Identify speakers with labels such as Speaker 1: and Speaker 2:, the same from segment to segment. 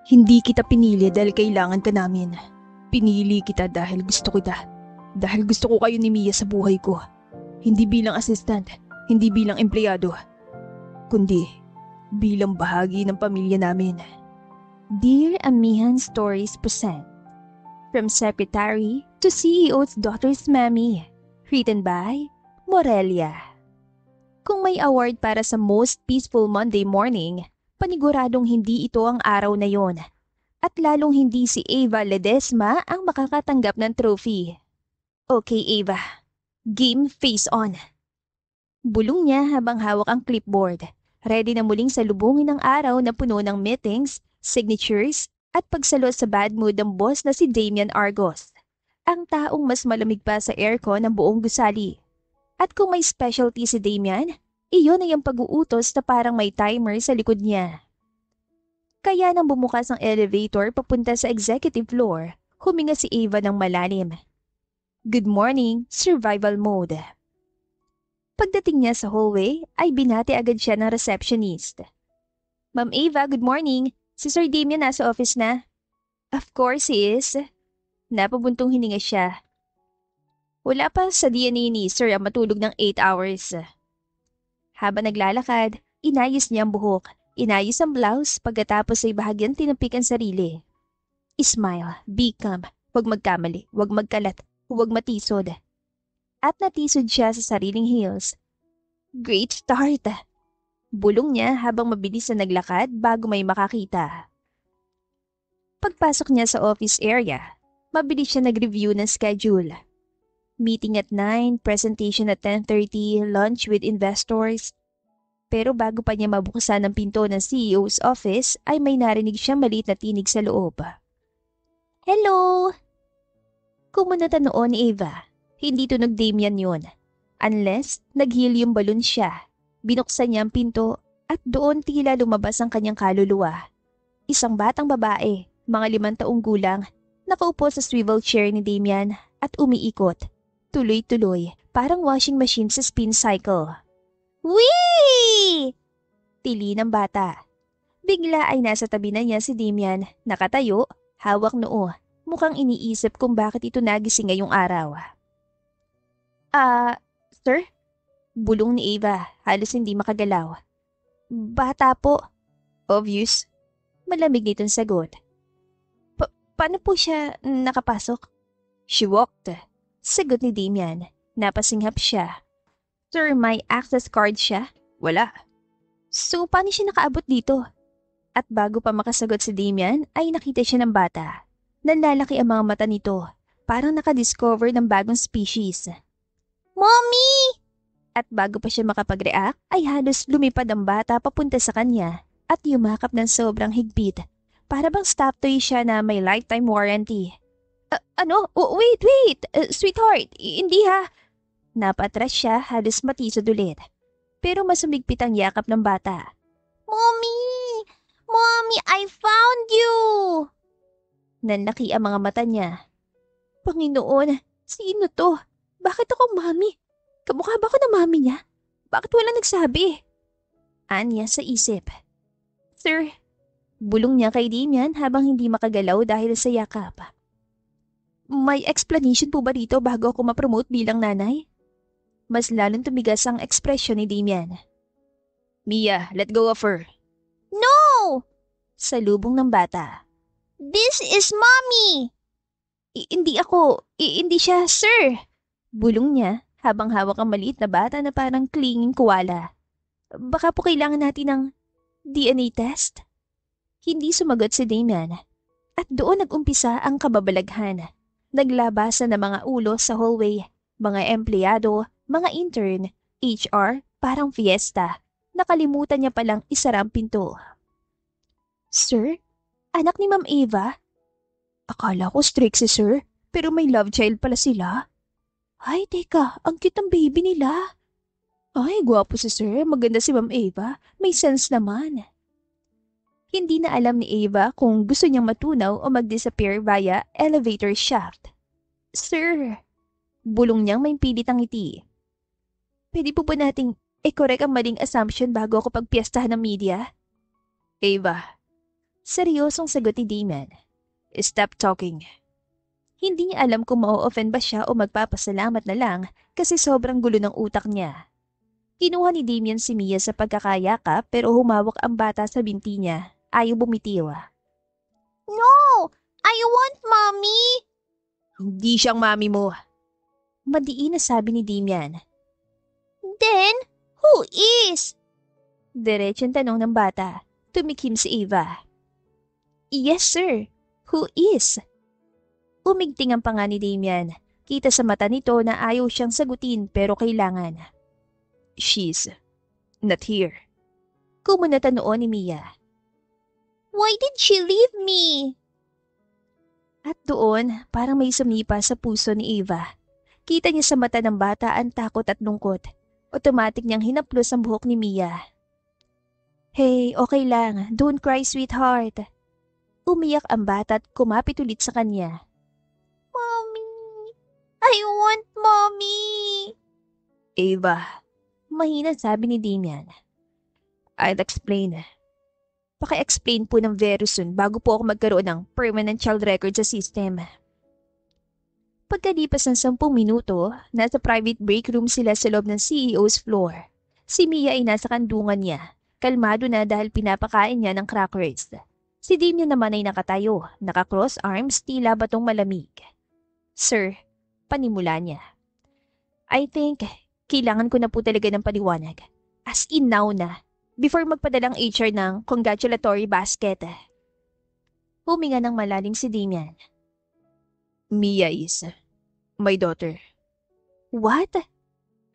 Speaker 1: Hindi kita pinili dahil kailangan ka namin. Pinili kita dahil gusto kita. Dahil gusto ko kayo ni Mia sa buhay ko. Hindi bilang assistant, hindi bilang empleyado, kundi bilang bahagi ng pamilya namin.
Speaker 2: Dear Amihan Stories present From Secretary to CEO's Daughter's Mommy. Written by Morelia. Kung may award para sa Most Peaceful Monday Morning, paniguradong hindi ito ang araw na yon. At lalong hindi si Ava Ledesma ang makakatanggap ng trophy. Okay, Ava. Game face on. Bulong niya habang hawak ang clipboard. Ready na muling salubungin ang araw na puno ng meetings, signatures, at pagsalo sa bad mood ng boss na si Damian Argos. Ang taong mas malamig pa sa aircon ng buong gusali. At kung may specialty si Damian, iyon ay ang pag-uutos na parang may timer sa likod niya. Kaya nang bumukas ang elevator papunta sa executive floor, huminga si Ava ng malalim. Good morning, survival mode. Pagdating niya sa hallway, ay binati agad siya ng receptionist. Ma'am Ava, good morning. Si Sir Damian nasa office na. Of course he is. Napabuntong hininga siya. Wala pa sa DNA ni Sir ang matulog ng 8 hours. Habang naglalakad, inayos niya ang buhok, inayos ang blouse pagkatapos ay bahagyang tinapik ang sarili. Smile, be calm, huwag magkamali, huwag magkalat, huwag matisod. At natisod siya sa sariling heels. Great start! Bulong niya habang mabilis na naglakad bago may makakita. Pagpasok niya sa office area, mabilis siya nag-review ng schedule. Meeting at 9, presentation at 10:30, lunch with investors. Pero bago pa niya mabuksan ang pinto ng CEO's office ay may narinig siyang maliit na tinig sa loob. Hello! Kumunata noon ni Ava. Hindi tunog Damian yun. Unless nag-helium balloon siya. Binuksan niya ang pinto at doon tila lumabas ang kanyang kaluluwa. Isang batang babae, mga 5 taong gulang, nakaupo sa swivel chair ni Damian at umiikot. Tuloy-tuloy, parang washing machine sa spin cycle. Whee! Tili ng bata. Bigla ay nasa tabi na niya si Damian, nakatayo, hawak noo, mukhang iniisip kung bakit ito nagising ngayong araw. Sir? Bulong ni Ava, halos hindi makagalaw. Bata po. Obvious. Malamig nitong sagot. Paano po siya nakapasok? She walked. Sagot ni Damian. Napasinghap siya. Sir, may access card siya? Wala. So, paano siya nakaabot dito? At bago pa makasagot si Damian, ay nakita siya ng bata. Nanlalaki ang mga mata nito. Parang nakadiscover ng bagong species. Mommy! At bago pa siya makapag-react, ay halos lumipad ang bata papunta sa kanya at yumakap ng sobrang higpit. Para bang stop toy siya na may lifetime warranty. Wait! Sweetheart, hindi ha. Napatras siya, halos matisod ulit. Pero mas umigpit ang yakap ng bata. Mommy! Mommy, I found you! Nanlaki ang mga mata niya. Panginoon, sino to? Bakit ako mami? Kamukha ba ako ng mami niya? Bakit wala nagsabi? Anya sa isip. Sir, bulong niya kay Damian habang hindi makagalaw dahil sa yakap. May explanation po ba dito bago ako ma-promote bilang nanay? Mas lalong tumigas ang ekspresyon ni Damian. Mia, let go of her. No! Salubong ng bata. This is mommy! Hindi ako. Hindi siya, sir. Bulong niya habang hawak ang maliit na bata na parang clinging koala. Baka po kailangan natin ng DNA test? Hindi sumagot si Damian. At doon nag-umpisa ang kababalaghan. Naglabasan ng mga ulo sa hallway, mga empleyado, mga intern, HR, parang fiesta. Nakalimutan niya palang isara ang pinto. Sir? Anak ni Ma'am Ava? Akala ko strict si sir, pero may love child pala sila. Ay, teka, ang cute ng baby nila. Ay, gwapo si sir, maganda si Ma'am Ava, may sense naman. Hindi na alam ni Ava kung gusto niyang matunaw o mag-disappear via elevator shaft. Sir, bulong niyang may pilit ang ngiti. Pwede po ba nating i-correct ang maling assumption bago ako pagpiestahan ng media? Ava, Seryosong sagot ni Damon.
Speaker 1: Stop talking.
Speaker 2: Hindi niya alam kung ma-offend ba siya o magpapasalamat na lang kasi sobrang gulo ng utak niya. Kinuha ni Damien si Mia sa pagkakayakap pero humawak ang bata sa binti niya. Ayaw bumitiw.
Speaker 3: No! I want mommy!
Speaker 1: Hindi siyang mami mo.
Speaker 2: Madiin na sabi ni Damian.
Speaker 3: Then, who is?
Speaker 2: Diretsong tanong ng bata. Tumikim si Eva. Yes, sir. Who is? Umigting ang panga ni Damian. Kita sa mata nito na ayaw siyang sagutin pero kailangan.
Speaker 1: She's not here.
Speaker 2: Kumunata noon ni Mia.
Speaker 3: Why did she leave me?
Speaker 2: At doon, parang may sumipa sa puso ni Eva. Kita niya sa mata ng bata ang takot at lungkot. Automatic niyang hinaplos ang buhok ni Mia. Hey, okay lang. Don't cry, sweetheart. Umiyak ang bata at kumapit ulit sa kanya.
Speaker 3: Mommy! I want mommy!
Speaker 1: Ava,
Speaker 2: Mahina sabi ni Damian.
Speaker 1: I'll explain.
Speaker 2: Paki-explain po ng very soon bago po ako magkaroon ng permanent child record sa system. Pagkalipas ng 10 minuto, nasa private break room sila sa loob ng CEO's floor. Si Mia ay nasa kandungan niya. Kalmado na dahil pinapakain niya ng crackers. Si Damian naman ay nakatayo, naka-cross arms, tila batong malamig. Sir, panimula niya. I think, kailangan ko na po talaga ng paliwanag. As in now na. Before magpadalang HR ng congratulatory basket. Huminga ng malalim si Damian.
Speaker 1: Mia is my daughter.
Speaker 2: What?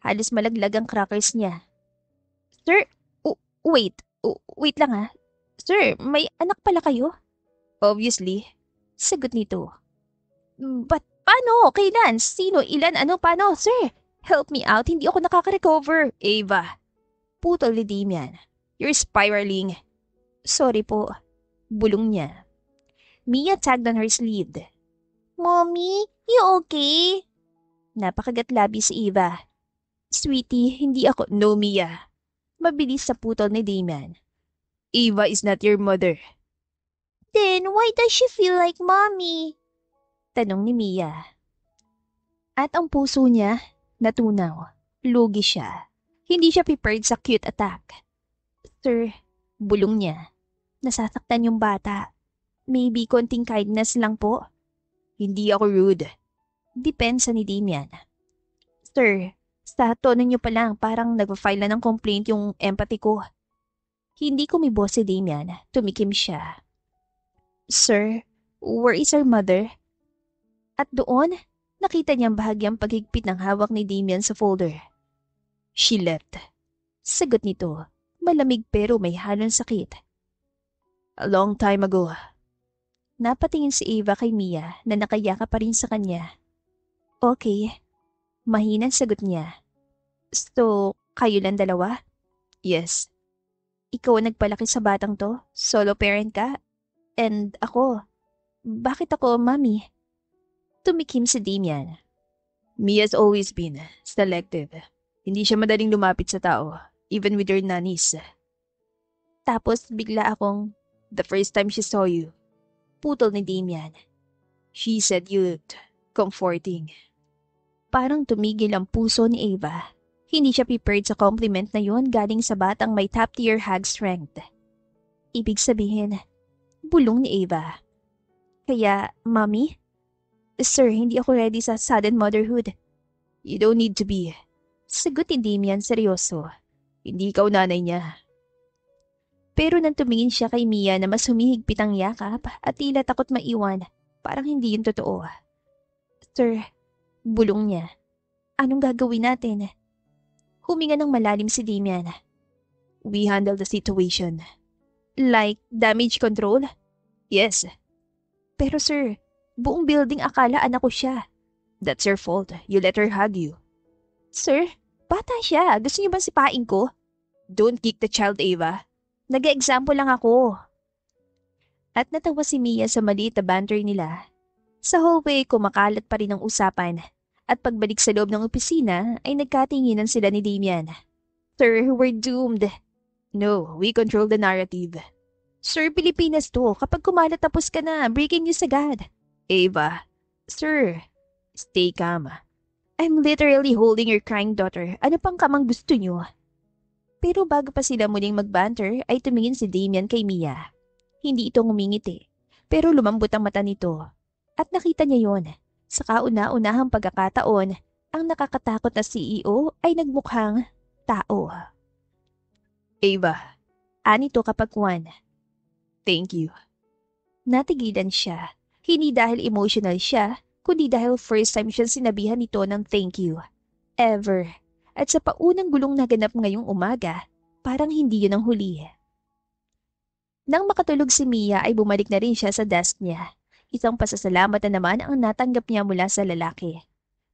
Speaker 2: Halos malaglag ang crackers niya. Sir, wait lang ha. Sir, may anak pala kayo?
Speaker 1: Obviously.
Speaker 2: Sagot nito. But paano? Kailan? Sino? Ilan? Ano? Paano? Sir, help me out. Hindi ako nakaka-recover.
Speaker 1: Ava,
Speaker 2: Putol ni Damian.
Speaker 1: you're spiraling.
Speaker 2: Sorry po. Bulong niya. Mia tagged on her sleeve.
Speaker 3: Mommy, you okay?
Speaker 2: Napakagatlabi si Eva. Sweetie, hindi ako...
Speaker 1: No, Mia.
Speaker 2: Mabilis sa putol ni Damian.
Speaker 1: Ava is not your mother.
Speaker 3: Then why does she feel like mommy?
Speaker 2: Tanong ni Mia. At ang puso niya, natunaw. Lugi siya. Hindi siya prepared sa cute attack. Sir, bulong niya. Nasasaktan yung bata. Maybe konting kindness lang po.
Speaker 1: Hindi ako rude.
Speaker 2: Depensa ni Damian. Sir, sa tono niyo pa lang parang nag-file na ng complaint yung empathy ko. Hindi kumibo si Damian. Tumikim siya. Sir, where is our mother? At doon, nakita niyang bahagyang paghigpit ng hawak ni Damian sa folder.
Speaker 1: She left.
Speaker 2: Sagot nito, malamig pero may halong sakit.
Speaker 1: A long time ago.
Speaker 2: Napatingin si Eva kay Mia na nakayaka pa rin sa kanya. Okay. Mahinang sagot niya. So, kayo lang dalawa?
Speaker 1: Yes.
Speaker 2: Ikaw ang nagpalaki sa batang to? Solo parent ka? And ako? Bakit ako, mami? Tumikim si Damian.
Speaker 1: Mia's always been selective. Hindi siya madaling lumapit sa tao, even with her nannies.
Speaker 2: Tapos bigla akong
Speaker 1: The first time she saw you,
Speaker 2: putol ni Damian.
Speaker 1: she said you looked comforting.
Speaker 2: Parang tumigil ang puso ni Eva. Hindi siya prepared sa compliment na yun galing sa batang may top-tier hag strength. Ibig sabihin, bulong ni Eva. Kaya, Mommy? Sir, hindi ako ready sa sudden motherhood.
Speaker 1: You don't need to be.
Speaker 2: Sagot ni Damian seryoso.
Speaker 1: Hindi ikaw nanay niya.
Speaker 2: Pero nang tumingin siya kay Mia na mas humihigpit ang yakap at tila takot maiwan, parang hindi yun totoo. Sir, bulong niya. Anong gagawin natin? Huminga ng malalim si Damian.
Speaker 1: We handle the situation.
Speaker 2: Like damage control?
Speaker 1: Yes,
Speaker 2: Pero sir, buong building akala anak ko siya.
Speaker 1: that's your fault. You let her hug you.
Speaker 2: Sir, bata siya. Gusto niyo bang sipain ko?
Speaker 1: Don't kick the child, Ava.
Speaker 2: Nag-example lang ako. At natawa si Mia sa maliit na banter nila. Sa hallway, kumakalat pa rin ang usapan. At pagbalik sa loob ng opisina, ay nagkatinginan sila ni Damian. Sir, we're doomed.
Speaker 1: No, we control the narrative.
Speaker 2: Sir, Pilipinas to. Kapag kumalat tapos ka na, breaking news agad. Ava. Sir, stay calm. I'm literally holding your crying daughter. Ano pang kamang gusto niyo? Pero bago pa sila muling magbanter, ay tumingin si Damian kay Mia. Hindi ito ngumingiti, pero lumambot ang mata nito. At nakita niya yon. Sa kauna-unahang pagkakataon, ang nakakatakot na CEO ay nagmukhang tao. Ava, anito kapagwan. Thank you. Natigilan siya. Hindi dahil emotional siya, kundi dahil first time siya sinabihan nito ng thank you. Ever. At sa paunang gulong naganap ngayong umaga, parang hindi yun ang huli. Nang makatulog si Mia ay bumalik na rin siya sa desk niya. Isang pasasalamat na naman ang natanggap niya mula sa lalaki.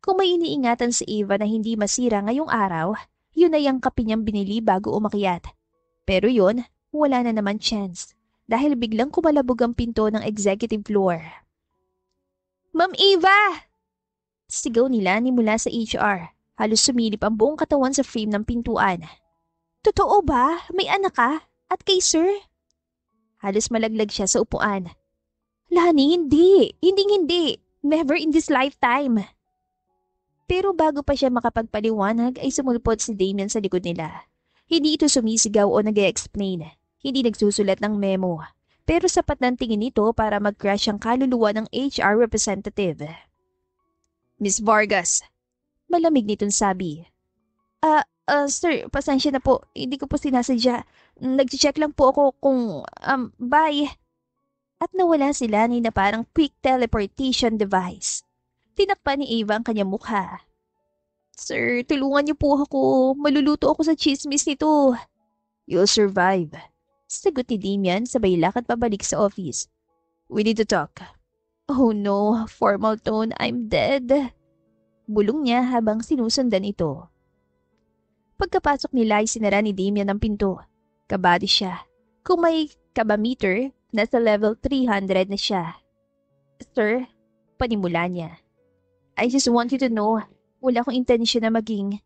Speaker 2: Kung may iniingatan si Eva na hindi masira ngayong araw, yun ay ang kape niyang binili bago umakyat. Pero yun, wala na naman chance dahil biglang kumalabog ang pinto ng executive floor. Ma'am Eva! Sigaw nila ni mula sa HR. Halos sumilip ang buong katawan sa frame ng pintuan. Totoo ba? May anak ka? At kay sir? Halos malaglag siya sa upuan. Lani, hindi. Hindi. Never in this lifetime. Pero bago pa siya makapagpaliwanag ay sumulpot si Damian sa likod nila. Hindi ito sumisigaw o nag-e-explain. Hindi nagsusulat ng memo. Pero sapat ng tingin nito para mag-crash ang kaluluwa ng HR representative. Miss Vargas. Malamig nitong sabi. Sir, pasensya na po. Hindi ko po sinasadya. Nag-check lang po ako kung, bye. At nawala sila ni na parang quick teleportation device. Tinakpan ni Ava ang kanyang mukha. Sir, tulungan niyo po ako. Maluluto ako sa chismis nito. You'll survive. Sagot ni Damian sabay lakad pabalik sa office. We need to talk. Oh no, formal tone, I'm dead. Bulong niya habang sinusundan ito. Pagkapasok nila ay sinara ni Damian ang pinto. Kabado siya. Kung may kabameter, nasa level 300 na siya. Sir, panimula niya. I just want you to know, wala akong intensyon na maging,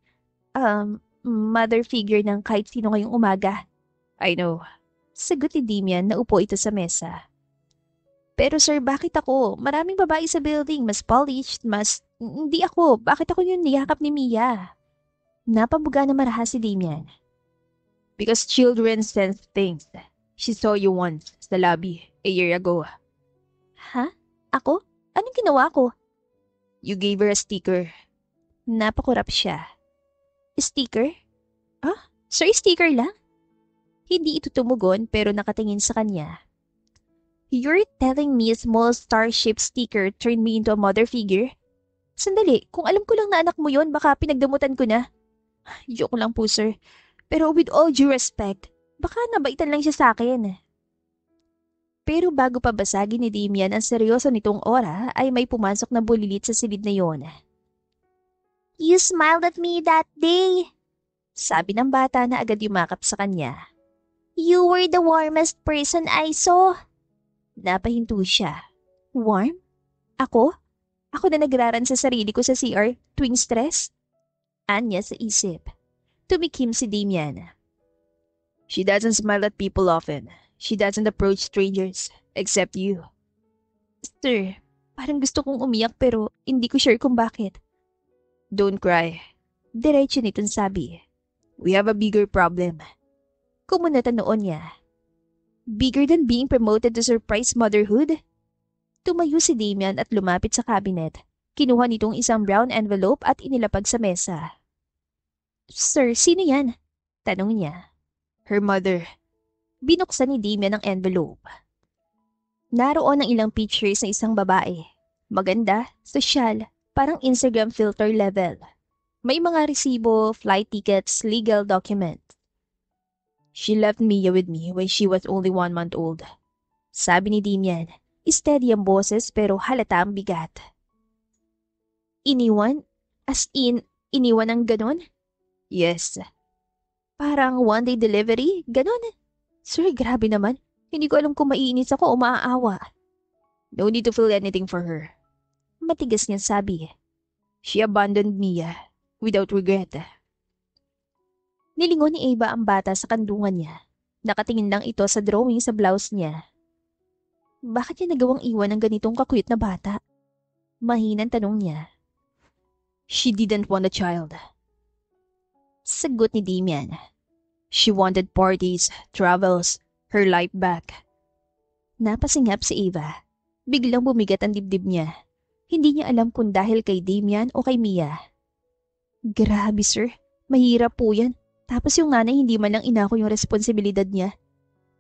Speaker 2: mother figure ng kahit sino ngayong umaga. I know. Sagot ni Damian na upo ito sa mesa. Pero sir, bakit ako? Maraming babae sa building, mas polished, mas... Hindi ako. Bakit ako yung niyakap ni Mia? Napabuga na marahas si Damian. Because children sense things. She saw you once sa lobby a year ago. Ha? Ako? Anong ginawa ko? You gave her a sticker. Napakurap siya. Sticker? Ah? Sir, sticker lang? Hindi ito tumugon pero nakatingin sa kanya. You're telling me a small star-shaped sticker turned me into a mother figure? Sandali, kung alam ko lang na anak mo yon, baka pinagdamutan ko na. Joke lang po, sir. Pero with all due respect, baka nabaitan lang siya sa akin. Pero bago pa basagin ni Damian ang seryoso nitong ora, ay may pumasok na bulilit sa silid na yon.
Speaker 3: You smiled at me that day.
Speaker 2: Sabi ng bata na agad yumakap sa kanya.
Speaker 3: You were the warmest person I saw.
Speaker 2: Napahinto siya. Warm? Ako? Ako na nagraran sa sarili ko sa CR tuwing stress? Anya sa isip. Tumikim si Damian. She doesn't smile at people often. She doesn't approach strangers, except you. Sir, parang gusto kong umiyak pero hindi ko sure kung bakit. Don't cry. Diretso nitong sabi. We have a bigger problem. Kumunatan noon niya. Bigger than being promoted to surprise motherhood? Tumayo si Damian at lumapit sa cabinet. Kinuha nitong isang brown envelope at inilapag sa mesa. Sir, sino yan? Tanong niya. Her mother. Binuksan ni Damian ang envelope. Naroon ang ilang pictures ng isang babae. Maganda, sosyal, parang Instagram filter level. May mga resibo, flight tickets, legal documents. She left Mia with me when she was only 1 month old. Sabi ni Damian, steady ang boses pero halata ang bigat. Iniwan? As in, iniwan ang ganon? Yes. Parang one-day delivery? Ganon? Sir, grabe naman. Hindi ko alam kung maiinis ako o maaawa. No need to feel anything for her. Matigas niyang sabi. She abandoned Mia without regret. Nilingon ni Ava ang bata sa kandungan niya. Nakatingin lang ito sa drawing sa blouse niya. Bakit niya nagawang iwan ng ganitong kakuyot na bata? Mahinang tanong niya.
Speaker 1: She didn't want a child.
Speaker 2: Sagot ni Damian.
Speaker 1: She wanted parties, travels, her life back.
Speaker 2: Napasingap si Eva. Biglang bumigat ang dibdib niya. Hindi niya alam kung dahil kay Damian o kay Mia. Grabe sir, mahirap po yan. Tapos yung nanay hindi man lang inako yung responsibilidad niya.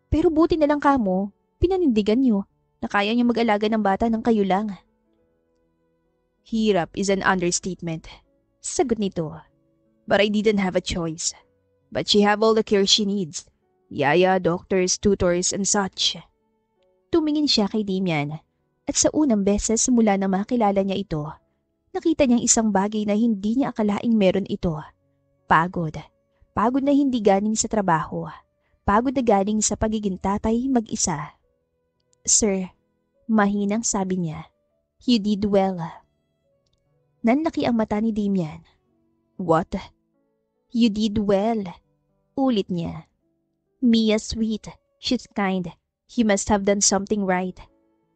Speaker 2: Pero buti na lang kamo, pinanindigan niyo na kaya niyo mag-alaga ng bata ng kayo lang.
Speaker 1: Hirap is an understatement.
Speaker 2: Sagot nito.
Speaker 1: But I didn't have a choice. But she have all the care she needs. Yaya, doctors, tutors, and such.
Speaker 2: Tumingin siya kay Damian. At sa unang beses mula na makilala niya ito, nakita niyang isang bagay na hindi niya akalaing meron ito. Pagod. Pagod na hindi galing sa trabaho. Pagod na galing sa pagiging tatay mag-isa. Sir, mahinang sabi niya, you did well. Nanlaki ang mata ni Damian.
Speaker 1: What?
Speaker 2: You did well. Ulit niya. Mia's sweet. She's kind. You must have done something right.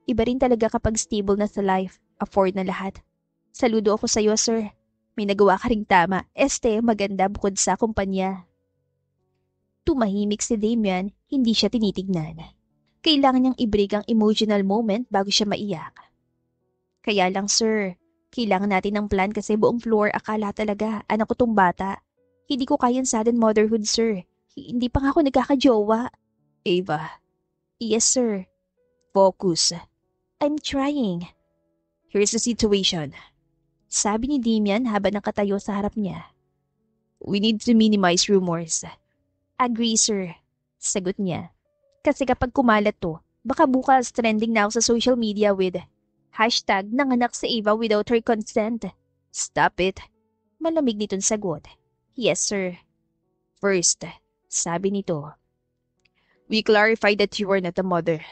Speaker 2: Iba rin talaga kapag stable na sa life, afford na lahat. Saludo ako sa iyo, sir. May nagawa ka ring tama. Maganda bukod sa kumpanya. Tumahimik si Damian, hindi siya tinitignan. Kailangan niyang i-break ang emotional moment bago siya maiyak. Kaya lang, sir, kailangan natin ng plan kasi buong floor akala talaga anak ko tong bata. Hindi ko kayang sudden motherhood, sir. Hindi pa nga ako nagkakajowa.
Speaker 1: Ava.
Speaker 2: Yes, sir.
Speaker 1: Focus.
Speaker 2: I'm trying.
Speaker 1: Here's the situation.
Speaker 2: Sabi ni Damian habang nakatayo sa harap niya.
Speaker 1: We need to minimize rumors.
Speaker 2: Agree, sir. Sagot niya. Kasi kapag kumalat to, baka bukas trending na ako sa social media with #nanganak si Ava without her consent.
Speaker 1: Stop it.
Speaker 2: Malamig nitong sagot. Yes, sir.
Speaker 1: First,
Speaker 2: Sabi nito.
Speaker 1: we clarify that you are not a mother.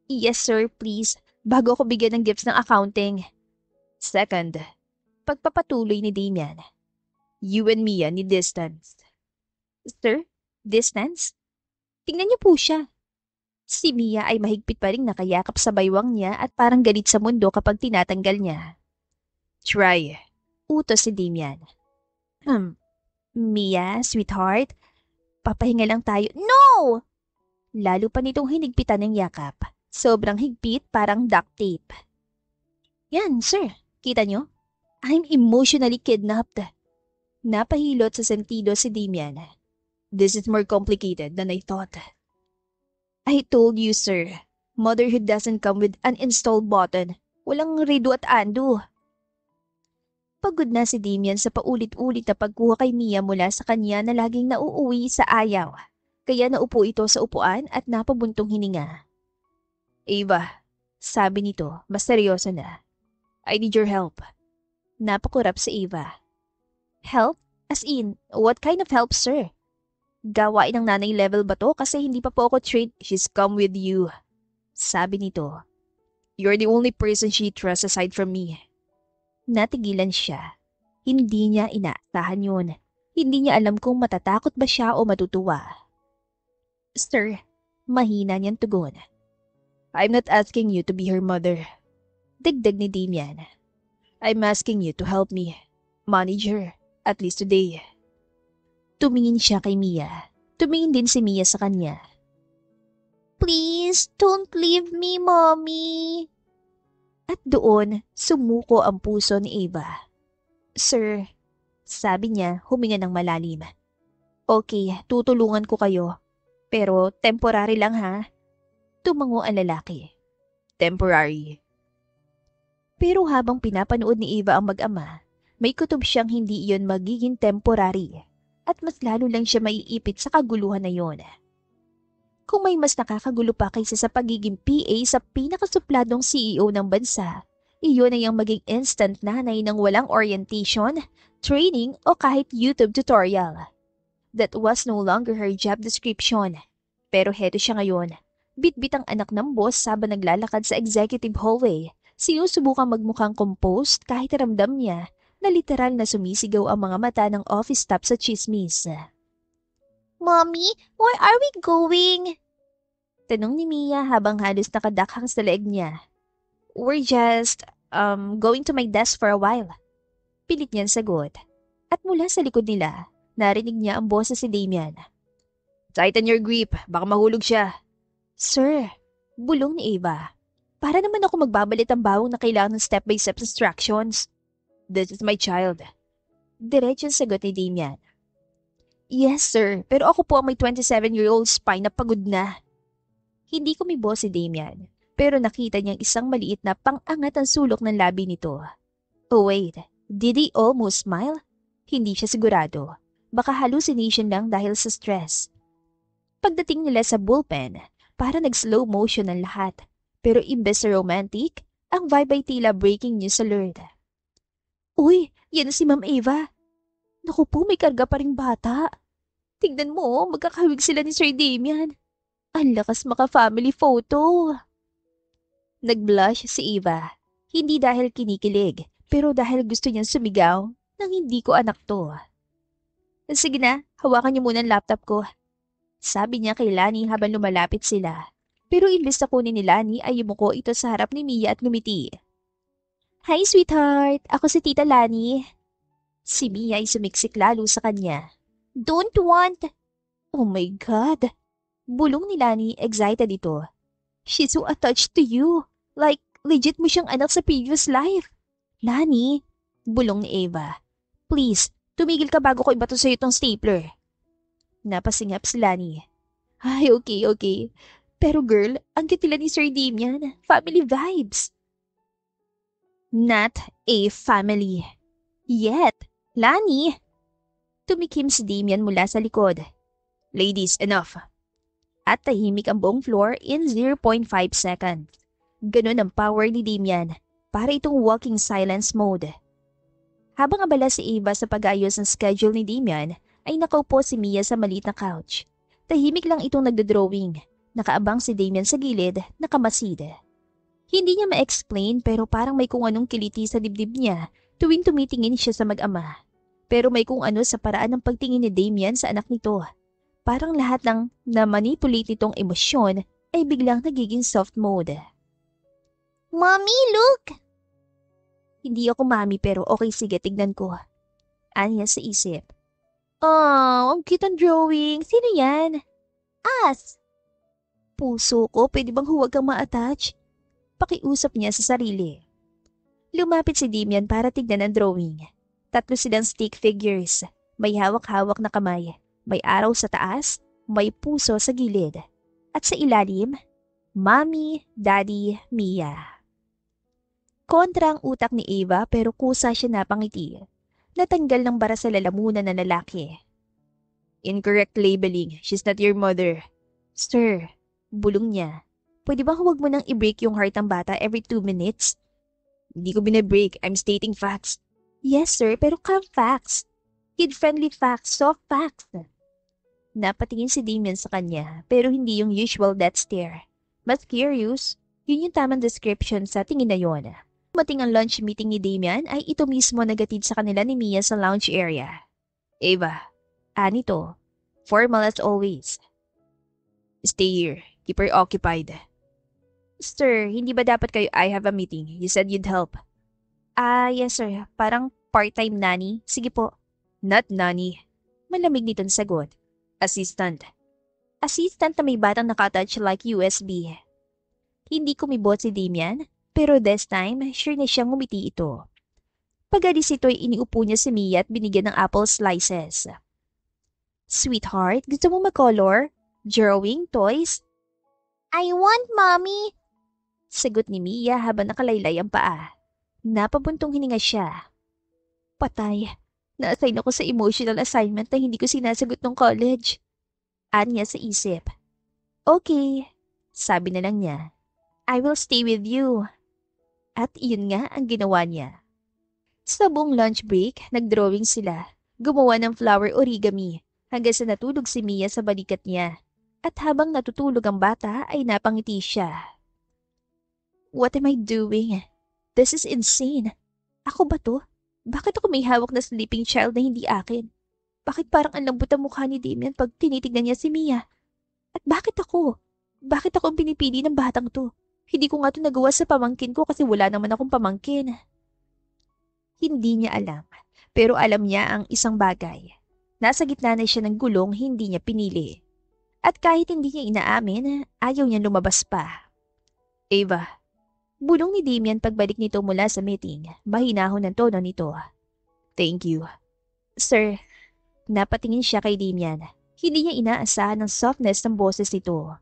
Speaker 2: Yes, sir, please. Bago ako bigyan ng gifts ng accounting.
Speaker 1: Second,
Speaker 2: Pagpapatuloy ni Damian.
Speaker 1: you and Mia need distance.
Speaker 2: Sir, distance? Tingnan niyo po siya. Si Mia ay mahigpit pa rin nakayakap sa baywang niya at parang galit sa mundo kapag tinatanggal niya.
Speaker 1: Try.
Speaker 2: Utos si Damian. Mia, sweetheart, papahinga lang tayo. No! Lalo pa nitong hinigpitan ng yakap. Sobrang higpit, parang duct tape. Yan, sir. Kita niyo? I'm emotionally kidnapped. Napahilot sa sentido si Damian.
Speaker 1: This is more complicated than I thought.
Speaker 2: I told you, sir. Motherhood doesn't come with an install button. Walang redo at undo. Pagod na si Damian sa paulit-ulit na pagkuha kay Mia mula sa kanya na laging nauuwi sa ayaw. Kaya naupo ito sa upuan at napabuntong hininga.
Speaker 1: Ava,
Speaker 2: Sabi nito, mas seryoso na.
Speaker 1: I need your help.
Speaker 2: Napakurap si Eva. Help? As in, what kind of help, sir? Gawain ng nanay level ba to kasi hindi pa po ako trained?
Speaker 1: She's come with you.
Speaker 2: Sabi nito.
Speaker 1: You're the only person she trusts aside from me.
Speaker 2: Natigilan siya. Hindi niya inaasahan yun. Hindi niya alam kung matatakot ba siya o matutuwa. Sir, mahina niyang tugon.
Speaker 1: I'm not asking you to be her mother.
Speaker 2: Dagdag ni Damian.
Speaker 1: I'm asking you to help me manage her, at least today.
Speaker 2: Tumingin siya kay Mia. Tumingin din si Mia sa kanya.
Speaker 3: Please, don't leave me, Mommy.
Speaker 2: At doon, sumuko ang puso ni Eva. Sir, sabi niya, huminga ng malalim. Okay, tutulungan ko kayo. Pero temporary lang ha. Tumango ang lalaki.
Speaker 1: Temporary.
Speaker 2: Pero habang pinapanood ni Eva ang mag-ama, may kutob siyang hindi iyon magiging temporary at mas lalo lang siya maiipit sa kaguluhan na yon. Kung may mas nakakagulo pa kaysa sa pagiging PA sa pinakasupladong CEO ng bansa, iyon ay ang maging instant nanay ng walang orientation, training o kahit YouTube tutorial. That was no longer her job description. Pero heto siya ngayon, bitbit ang anak ng boss habang naglalakad sa executive hallway. Sinusubukang magmukhang composed kahit ramdam niya na literal na sumisigaw ang mga mata ng office staff sa chismis.
Speaker 3: Mommy, where are we going?
Speaker 2: Tanong ni Mia habang halos nakadakhang sa leeg niya. We're just, going to my desk for a while. Pilit niyang sagot. At mula sa likod nila, narinig niya ang boses si Damian. Tighten your grip, baka mahulog siya. Sir, bulong ni Ava. Para naman ako magbabalit ang bawang na kailangan ng step-by-step instructions. This is my child. Diretsong sagot ni Damian. Yes, sir. Pero ako po ang may 27-year-old spine na pagod na. Hindi kumibo si Damian, pero nakita niyang isang maliit na pang-angat ang sulok ng labi nito. Oh wait, did he almost smile? Hindi siya sigurado. Baka hallucination lang dahil sa stress. Pagdating nila sa bullpen, para nag-slow motion ang lahat. Pero imbes na romantic, ang vibe ay tila breaking news alert. Uy, yan si Ma'am Ava. Naku po, may karga pa ring bata. Tignan mo, magkakahawig sila ni Sir Damian. Ang lakas maka-family photo. Nag-blush si Eva. Hindi dahil kinikilig, pero dahil gusto niyang sumigaw nang hindi ko anak to. Sige na, hawakan niyo muna ang laptop ko. Sabi niya kay Lani habang lumalapit sila. Pero imbes na kunin ni Lani ay yumuko ito sa harap ni Mia at ngumiti. Hi sweetheart, ako si Tita Lani. Si Mia ay sumiksik lalo sa kanya.
Speaker 3: Don't want.
Speaker 2: Oh my God! Bulong ni Lani, excited ito. She's so attached to you. Like, legit mo siyang anak sa previous life. Lani, bulong ni Ava. Please, tumigil ka bago ko ibato sa'yo itong stapler. Napasingap si Lani. Ay, okay. Pero girl, ang kitila ni Sir Damian. Family vibes. Not a family. Yet, Lani. Tumikim si Damian mula sa likod. Ladies, enough. At tahimik ang buong floor in 0.5 seconds. Ganun ang power ni Damian, para itong walking silence mode. Habang abala si Ava sa pag-ayos ng schedule ni Damian, ay nakaupo si Mia sa maliit na couch. Tahimik lang itong nagdodrawing. Nakaabang si Damian sa gilid, nakamasid. Hindi niya ma-explain pero parang may kung anong kiliti sa dibdib niya tuwing tumitingin siya sa mag-ama. Pero may kung ano sa paraan ng pagtingin ni Damian sa anak nito. Parang lahat ng na-manipulate nitong emosyon ay biglang nagiging soft mode.
Speaker 3: Mommy, look!
Speaker 2: Hindi ako mami pero okay sige tignan ko. Anya sa isip. Oh, ang cute ang drawing. Sino yan?
Speaker 3: Us!
Speaker 2: Puso ko, pwede bang huwag kang ma-attach? Pakiusap niya sa sarili. Lumapit si Damian para tignan ang drawing. 3 silang stick figures. May hawak-hawak na kamay. May araw sa taas, may puso sa gilid. At sa ilalim, Mommy, Daddy, Mia. Kontra ang utak ni Ava pero kusa siya napangiti. Natanggal ng bara sa lalamunan ng lalaki. Incorrect labeling. She's not your mother. Sir, bulong niya. Pwede bang huwag mo nang i-break yung heart ng bata every 2 minutes? Hindi ko binabreak. I'm stating facts. Yes, sir, pero calm facts. Kid-friendly facts, soft facts. Napatingin si Damian sa kanya, pero hindi yung usual death stare. Mas curious, yun yung tamang description sa tingin na yon. Mating ang lunch meeting ni Damian ay ito mismo nagatid sa kanila ni Mia sa lounge area. Ava, anito, formal as always. Stay here, keep her occupied. Sir, hindi ba dapat kayo I have a meeting? You said you'd help. Yes sir, parang part-time nanny. Sige po. Not nanny. Malamig nitong sagot. Assistant. Assistant na may batang nakatouch like USB. Hindi kumibot si Damian, pero this time, sure na siyang ngumiti ito. Pag-alis ito'y iniupo niya si Mia at binigyan ng apple slices. Sweetheart, gusto mo mag-color? Drawing, toys?
Speaker 3: I want, Mommy.
Speaker 2: Sagot ni Mia habang nakalaylay ang paa. Napabuntong hininga siya. Patay. Na-assign ako sa emotional assignment na hindi ko sinasagot ng college. Anya sa isip. Okay, sabi na lang niya. I will stay with you. At iyon nga ang ginawa niya. Sa buong lunch break, nagdrawing sila. Gumawa ng flower origami hanggang sa natulog si Mia sa balikat niya. At habang natutulog ang bata ay napangiti siya. What am I doing? This is insane. Ako ba to? Bakit ako may hawak na sleeping child na hindi akin? Bakit parang ang lambot ang mukha ni Damian pag tinitignan niya si Mia? At bakit ako? Bakit ako ang pinipili ng batang to? Hindi ko nga ito nagawa sa pamangkin ko kasi wala naman akong pamangkin. Hindi niya alam, pero alam niya ang isang bagay. Nasa gitna na siya ng gulong hindi niya pinili. At kahit hindi niya inaamin, ayaw niya lumabas pa. Ava, bulong ni Damian pagbalik nito mula sa meeting, mahinahon ang tono nito. Thank you. Sir, napatingin siya kay Damian. Hindi niya inaasahan ang softness ng boses nito.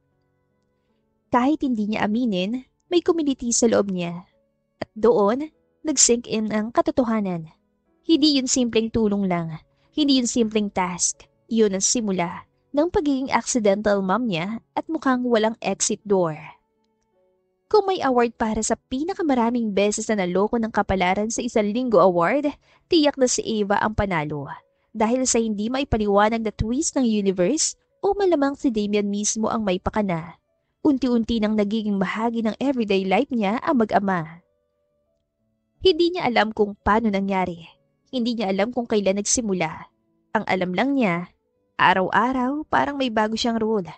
Speaker 2: Kahit hindi niya aminin, may kumiliti sa loob niya. At doon, nag-sink in ang katotohanan. Hindi yun simpleng tulong lang. Hindi yun simpleng task. Yun ang simula ng pagiging accidental mom niya at mukhang walang exit door. Kung may award para sa pinakamaraming beses na naloko ng kapalaran sa isang linggo award, tiyak na si Ava ang panalo. Dahil sa hindi maipaliwanag na twist ng universe o malamang si Damian mismo ang may pakana. Unti-unti nang nagiging bahagi ng everyday life niya ang mag-ama. Hindi niya alam kung paano nangyari. Hindi niya alam kung kailan nagsimula. Ang alam lang niya, araw-araw parang may bago siyang role.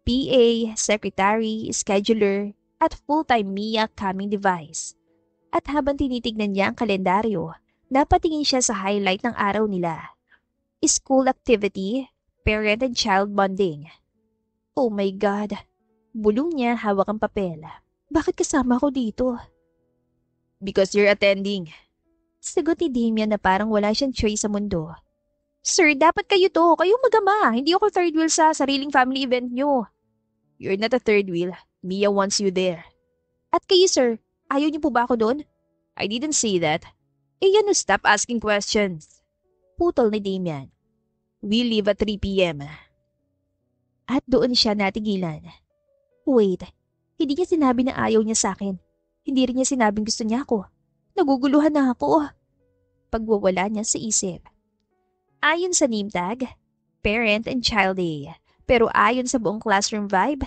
Speaker 2: PA, secretary, scheduler, at full-time Mia coming device. At habang tinitignan niya ang kalendaryo, napatingin siya sa highlight ng araw nila. School activity, parent and child bonding. Oh my God! Bulong niya hawak ang papel. Bakit kasama ko dito? Because you're attending. Sagot ni Damian na parang wala siyang choice sa mundo. Sir, dapat kayo to. Kayong mag-ama. Hindi ako third wheel sa sariling family event nyo. You're not a third wheel. Mia wants you there. At kayo, sir, ayaw niyo po ba ako doon? I didn't say that. Eh yan, stop asking questions. Putol ni Damian. We leave at 3 p.m. At doon siya natigilan. Wait, hindi niya sinabi na ayaw niya sa akin. Hindi rin niya sinabing gusto niya ako. Naguguluhan na ako. Pagwawala niya sa isip. Ayon sa name tag, Parent and Child Day. Pero ayon sa buong classroom vibe,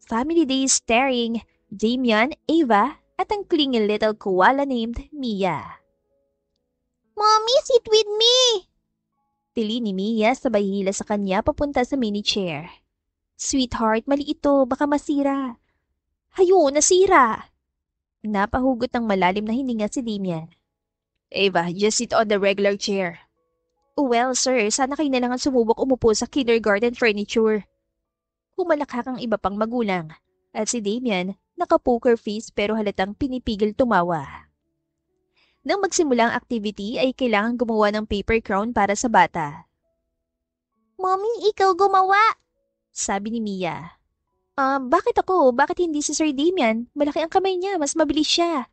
Speaker 2: Family Day starring Damian, Ava, at ang clingy little koala named Mia.
Speaker 3: Mommy, sit with me!
Speaker 2: Tili ni Mia sabay hila sa kanya papunta sa mini chair. Sweetheart, mali ito, baka masira. Hayo, nasira! Napahugot ng malalim na hininga si Damian. Ava, just sit on the regular chair. Well, sir, sana kayo na lang ang sumubok umupo sa kindergarten furniture. Humalakak ang iba pang magulang, at si Damian naka-poker face pero halatang pinipigil tumawa. Nang magsimula ang activity ay kailangan gumawa ng paper crown para sa bata.
Speaker 3: Mommy, ikaw gumawa!
Speaker 2: Sabi ni Mia. Bakit ako? Bakit hindi si Sir Damian? Malaki ang kamay niya, mas mabilis siya.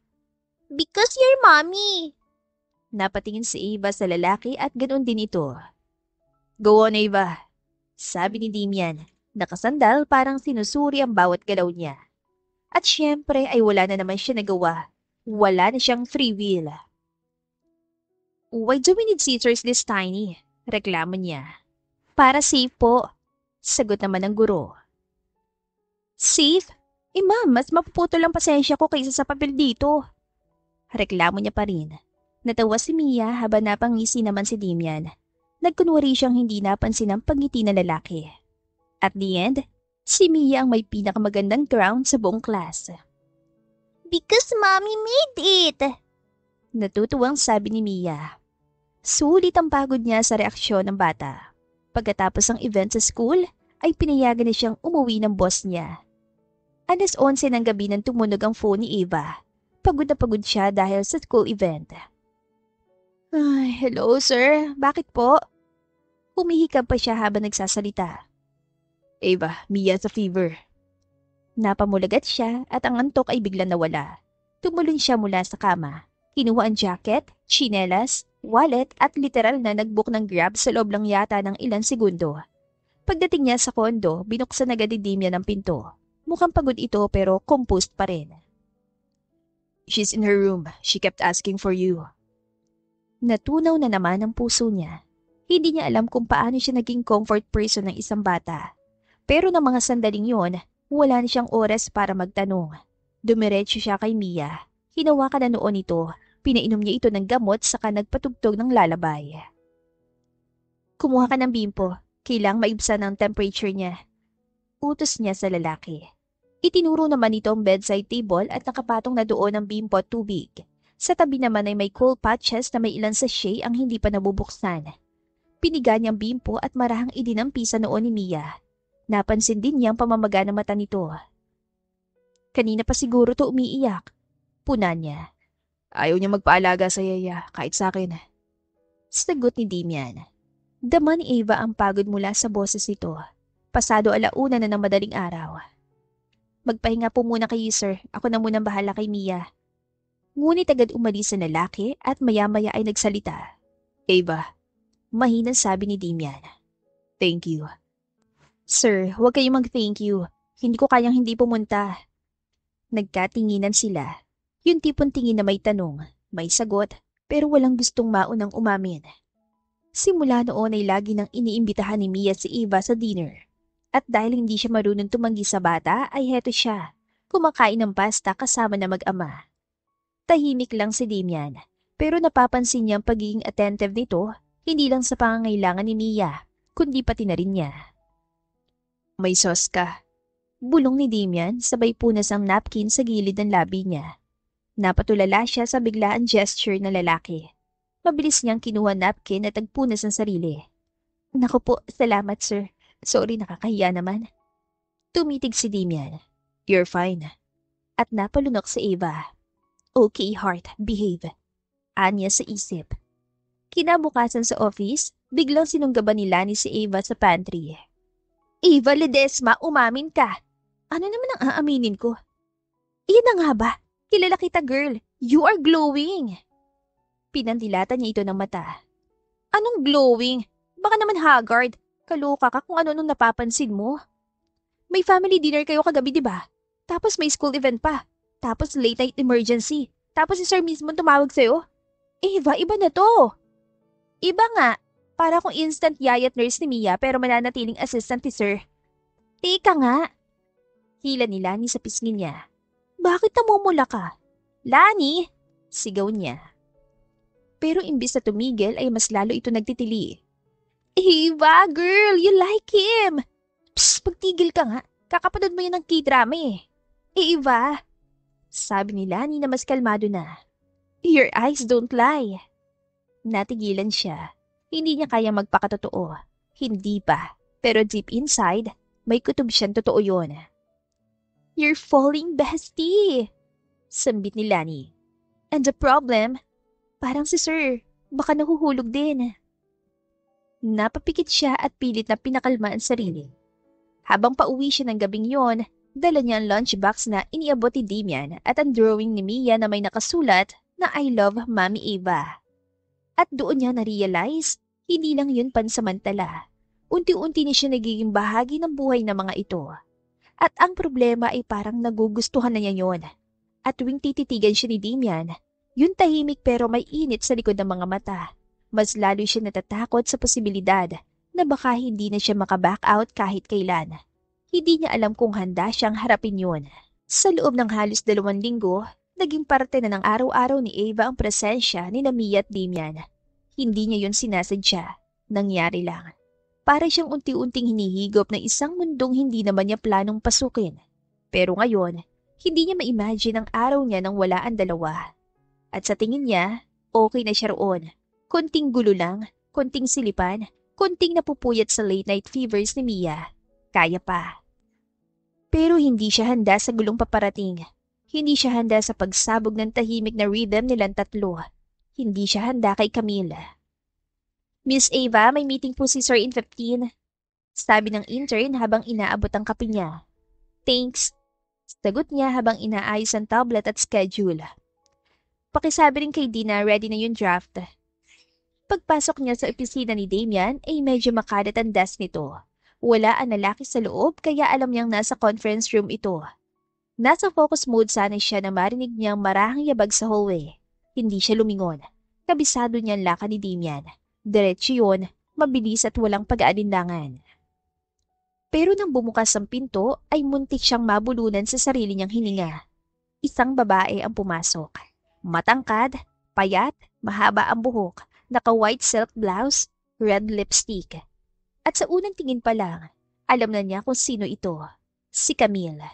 Speaker 3: Because you're mommy!
Speaker 2: Napatingin si Ava sa lalaki at ganoon din ito. Go on, Ava. Sabi ni Damian. Nakasandal parang sinusuri ang bawat galaw niya. At syempre ay wala na naman siya nagawa. Wala na siyang free will. Why do we need scissors this tiny? Reklamo niya. Para safe po. Sagot naman ng guro. Safe? Ma'am, mas mapuputol ang pasensya ko kaysa sa papel dito. Reklamo niya pa rin. Natawa si Mia habang napangisi naman si Damian. Nagkunwari siyang hindi napansin ang pagngiti ng lalaki. At the end, si Mia ang may pinakamagandang crown sa buong class.
Speaker 3: Because mommy made it!
Speaker 2: Natutuwang sabi ni Mia. Sulit ang pagod niya sa reaksyon ng bata. Pagkatapos ng event sa school, ay pinayagan na siyang umuwi ng boss niya. 11:00 ng gabi nang tumunog ang phone ni Ava. Pagod na pagod siya dahil sa school event. Ay, hello sir, bakit po? Humihikab pa siya habang nagsasalita. Ava, Mia sa fever. Napamulagat siya at ang antok ay biglang nawala. Tumulon siya mula sa kama. Kinuha ang jacket, tsinelas, wallet at literal na nag-book ng Grab sa loob lang yata ng ilang segundo. Pagdating niya sa kondo, binuksan agad ni Damian ang pinto. Mukhang pagod ito pero composed pa rin. She's in her room. She kept asking for you. Natunaw na naman ang puso niya. Hindi niya alam kung paano siya naging comfort person ng isang bata. Pero ng mga sandaling yon, wala na siyang oras para magtanong. Dumiretso siya kay Mia. Hinawakan na noon ito. Pinainom niya ito ng gamot saka nagpatugtog ng lalabay. Kumuha ka ng bimpo. Kailang maibsan ang temperature niya. Utos niya sa lalaki. Itinuro naman nito ang bedside table at nakapatong na doon ang bimpo at tubig. Sa tabi naman ay may cool patches na may ilan sachet ang hindi pa nabubuksan. Piniga niyang bimpo at marahang idinampi sa noon ni Mia. Napansin din niya ang pamamaga ng mata nito. Kanina pa siguro to umiiyak. Puna niya.
Speaker 1: Ayaw niya magpaalaga sa yaya, kahit sa akin.
Speaker 2: Sagot ni Damian. Dama ni Ava ang pagod mula sa boses nito. Pasado 1:00 na ng madaling araw. Magpahinga po muna kayo, sir. Ako na munang bahala kay Mia. Ngunit agad umalis ang lalaki at maya-maya ay nagsalita.
Speaker 1: Ava,
Speaker 2: Mahinang sabi ni Damian.
Speaker 1: thank you.
Speaker 2: Sir, huwag kayong mag-thank you. Hindi ko kayang hindi pumunta. Nagkatinginan sila. Yung tipong tingin na may tanong, may sagot, pero walang gustong maunang umamin. Simula noon ay lagi nang iniimbitahan ni Mia si Eva sa dinner. At dahil hindi siya marunong tumanggi sa bata, ay heto siya, kumakain ng pasta kasama na mag-ama. Tahimik lang si Damian, pero napapansin niya ang pagiging attentive nito, hindi lang sa pangangailangan ni Mia, kundi pati na rin niya.
Speaker 1: May sauce ka.
Speaker 2: Bulong ni Damian, sabay punas ang napkin sa gilid ng labi niya. Napatulala siya sa biglaan gesture ng lalaki. Mabilis niyang kinuha napkin at nagpunas ng sarili. Naku po, salamat sir. Sorry, nakakahiya naman. Tumitig si Damian.
Speaker 1: You're fine.
Speaker 2: At napalunok si Ava. Okay, heart, behave. Anya sa isip. Kinabukasan sa office, biglang sinunggaban ni Lani si Ava sa pantry. Ava Ledesma, umamin ka. Ano naman ang aaminin ko? Iyan na nga ba? Kilala kita, girl. You are glowing. Pinandilatan niya ito ng mata. Anong glowing? Baka naman haggard. Kaloka ka kung ano nung napapansin mo. May family dinner kayo kagabi, di ba? Tapos may school event pa. Tapos late night emergency. Tapos si sir mismo tumawag sa'yo. Eva, iba na to. Iba nga. Para kung instant yayat nurse ni Mia pero mananatiling assistant ni sir. Teka nga. Hila ni Lani sa pisngi niya. Bakit namumula ka? Lani! Sigaw niya. Pero imbis na tumigil ay mas lalo ito nagtitili. Eva, girl, you like him. Psst, pagtigil ka nga. Kakapanood mo yan ng K-drama eh. Eva, sabi ni Lani na mas kalmado na. Your eyes don't lie. Natigilan siya. Hindi niya kaya magpakatotoo. Hindi pa. Pero deep inside, may kutob siyang totoo yun. You're falling, bestie. Sambit ni Lani. And the problem, parang si sir, baka nahuhulog din. Napapikit siya at pilit na pinakalma ang sarili. Habang pauwi siya ng gabing yon, dala niya ang lunchbox na iniabot ni Damian at ang drawing ni Mia na may nakasulat na I love Mommy Eva. At doon niya na-realize, hindi lang yun pansamantala. Unti-unti niya siya nagiging bahagi ng buhay ng mga ito. At ang problema ay parang nagugustuhan na niya yon. At tuwing tititigan siya ni Damian, yun tahimik pero may init sa likod ng mga mata. Mas lalo siya natatakot sa posibilidad na baka hindi na siya makaback out kahit kailan. Hindi niya alam kung handa siyang harapin yun. Sa loob ng halos 2 linggo, naging parte na ng araw-araw ni Eva ang presensya ni Mia at Damian. Hindi niya yun sinasadya. Nangyari lang. Para siyang unti-unting hinihigop ng isang mundong hindi naman niya planong pasukin. Pero ngayon, hindi niya ma-imagine ang araw niya nang wala ang dalawa. At sa tingin niya, okay na siya roon. Konting gulo lang, konting silipan, konting napupuyat sa late night fevers ni Mia. Kaya pa. Pero hindi siya handa sa gulong paparating. Hindi siya handa sa pagsabog ng tahimik na rhythm nilang tatlo. Hindi siya handa kay Camille. Miss Ava, may meeting po si Sir in 15. Sabi ng intern habang inaabot ang kape niya. Thanks. Sagot niya habang inaayos ang tablet at schedule. Pakisabi rin kay Dina ready na yung draft. Pagpasok niya sa opisina ni Damian ay medyo makalat ang desk nito. Wala ang lalaki sa loob kaya alam niyang nasa conference room ito. Nasa focus mode sana siya na marinig niyang marahang yabag sa hallway. Hindi siya lumingon. Kabisado niya ang lakad ni Damian. Diretso yun, mabilis at walang pag-aalinlangan. Pero nang bumukas ang pinto ay muntik siyang mabulunan sa sarili niyang hininga. Isang babae ang pumasok. Matangkad, payat, mahaba ang buhok, naka-white silk blouse, red lipstick. At sa unang tingin pa lang, alam na niya kung sino ito. Si Camille.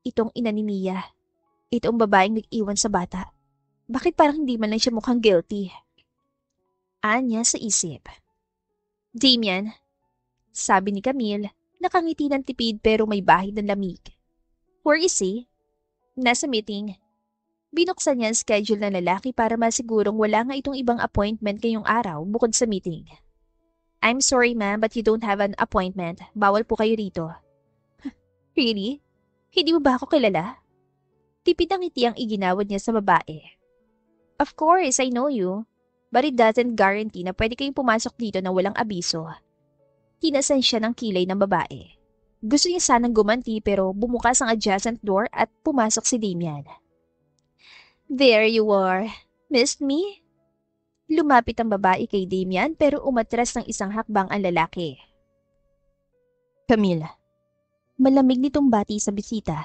Speaker 2: Itong ina ni Mia. Itong babaeng nag-iwan sa bata. Bakit parang hindi man lang siya mukhang guilty? Anya sa isip. Damian, sabi ni Camille, nakangiti ng tipid pero may bahid ng lamig. Where is he? Nasa meeting. Binuksan niya ang schedule ng lalaki para masigurong wala nga itong ibang appointment ngayong araw bukod sa meeting. I'm sorry ma'am but you don't have an appointment. Bawal po kayo rito. Really? Hindi mo ba ako kilala? Tipid ang ngiti ang iginawad niya sa babae. Of course, I know you. But it doesn't guarantee na pwede kayong pumasok dito na walang abiso. Tinasan siya ng kilay ng babae. Gusto niya sanang gumanti pero bumukas ang adjacent door at pumasok si Damian. There you are. Missed me? Lumapit ang babae kay Damian pero umatras ng isang hakbang ang lalaki. Camille. Malamig nitong bati sa bisita.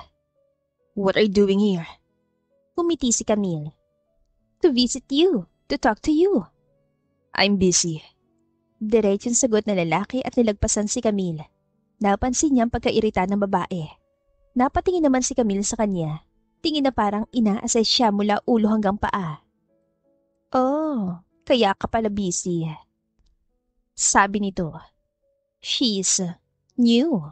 Speaker 1: What are you doing here?
Speaker 2: Umiti si Camille. To visit you. To talk to you.
Speaker 1: I'm busy.
Speaker 2: Diretsong sagot ng lalaki at nilagpasan si Camille. Napansin niya ang pagkairita ng babae. Napatingin naman si Camille sa kanya. Tingin na parang ina-assess siya mula ulo hanggang paa. Oh, kaya ka pala busy. Sabi nito. She's new.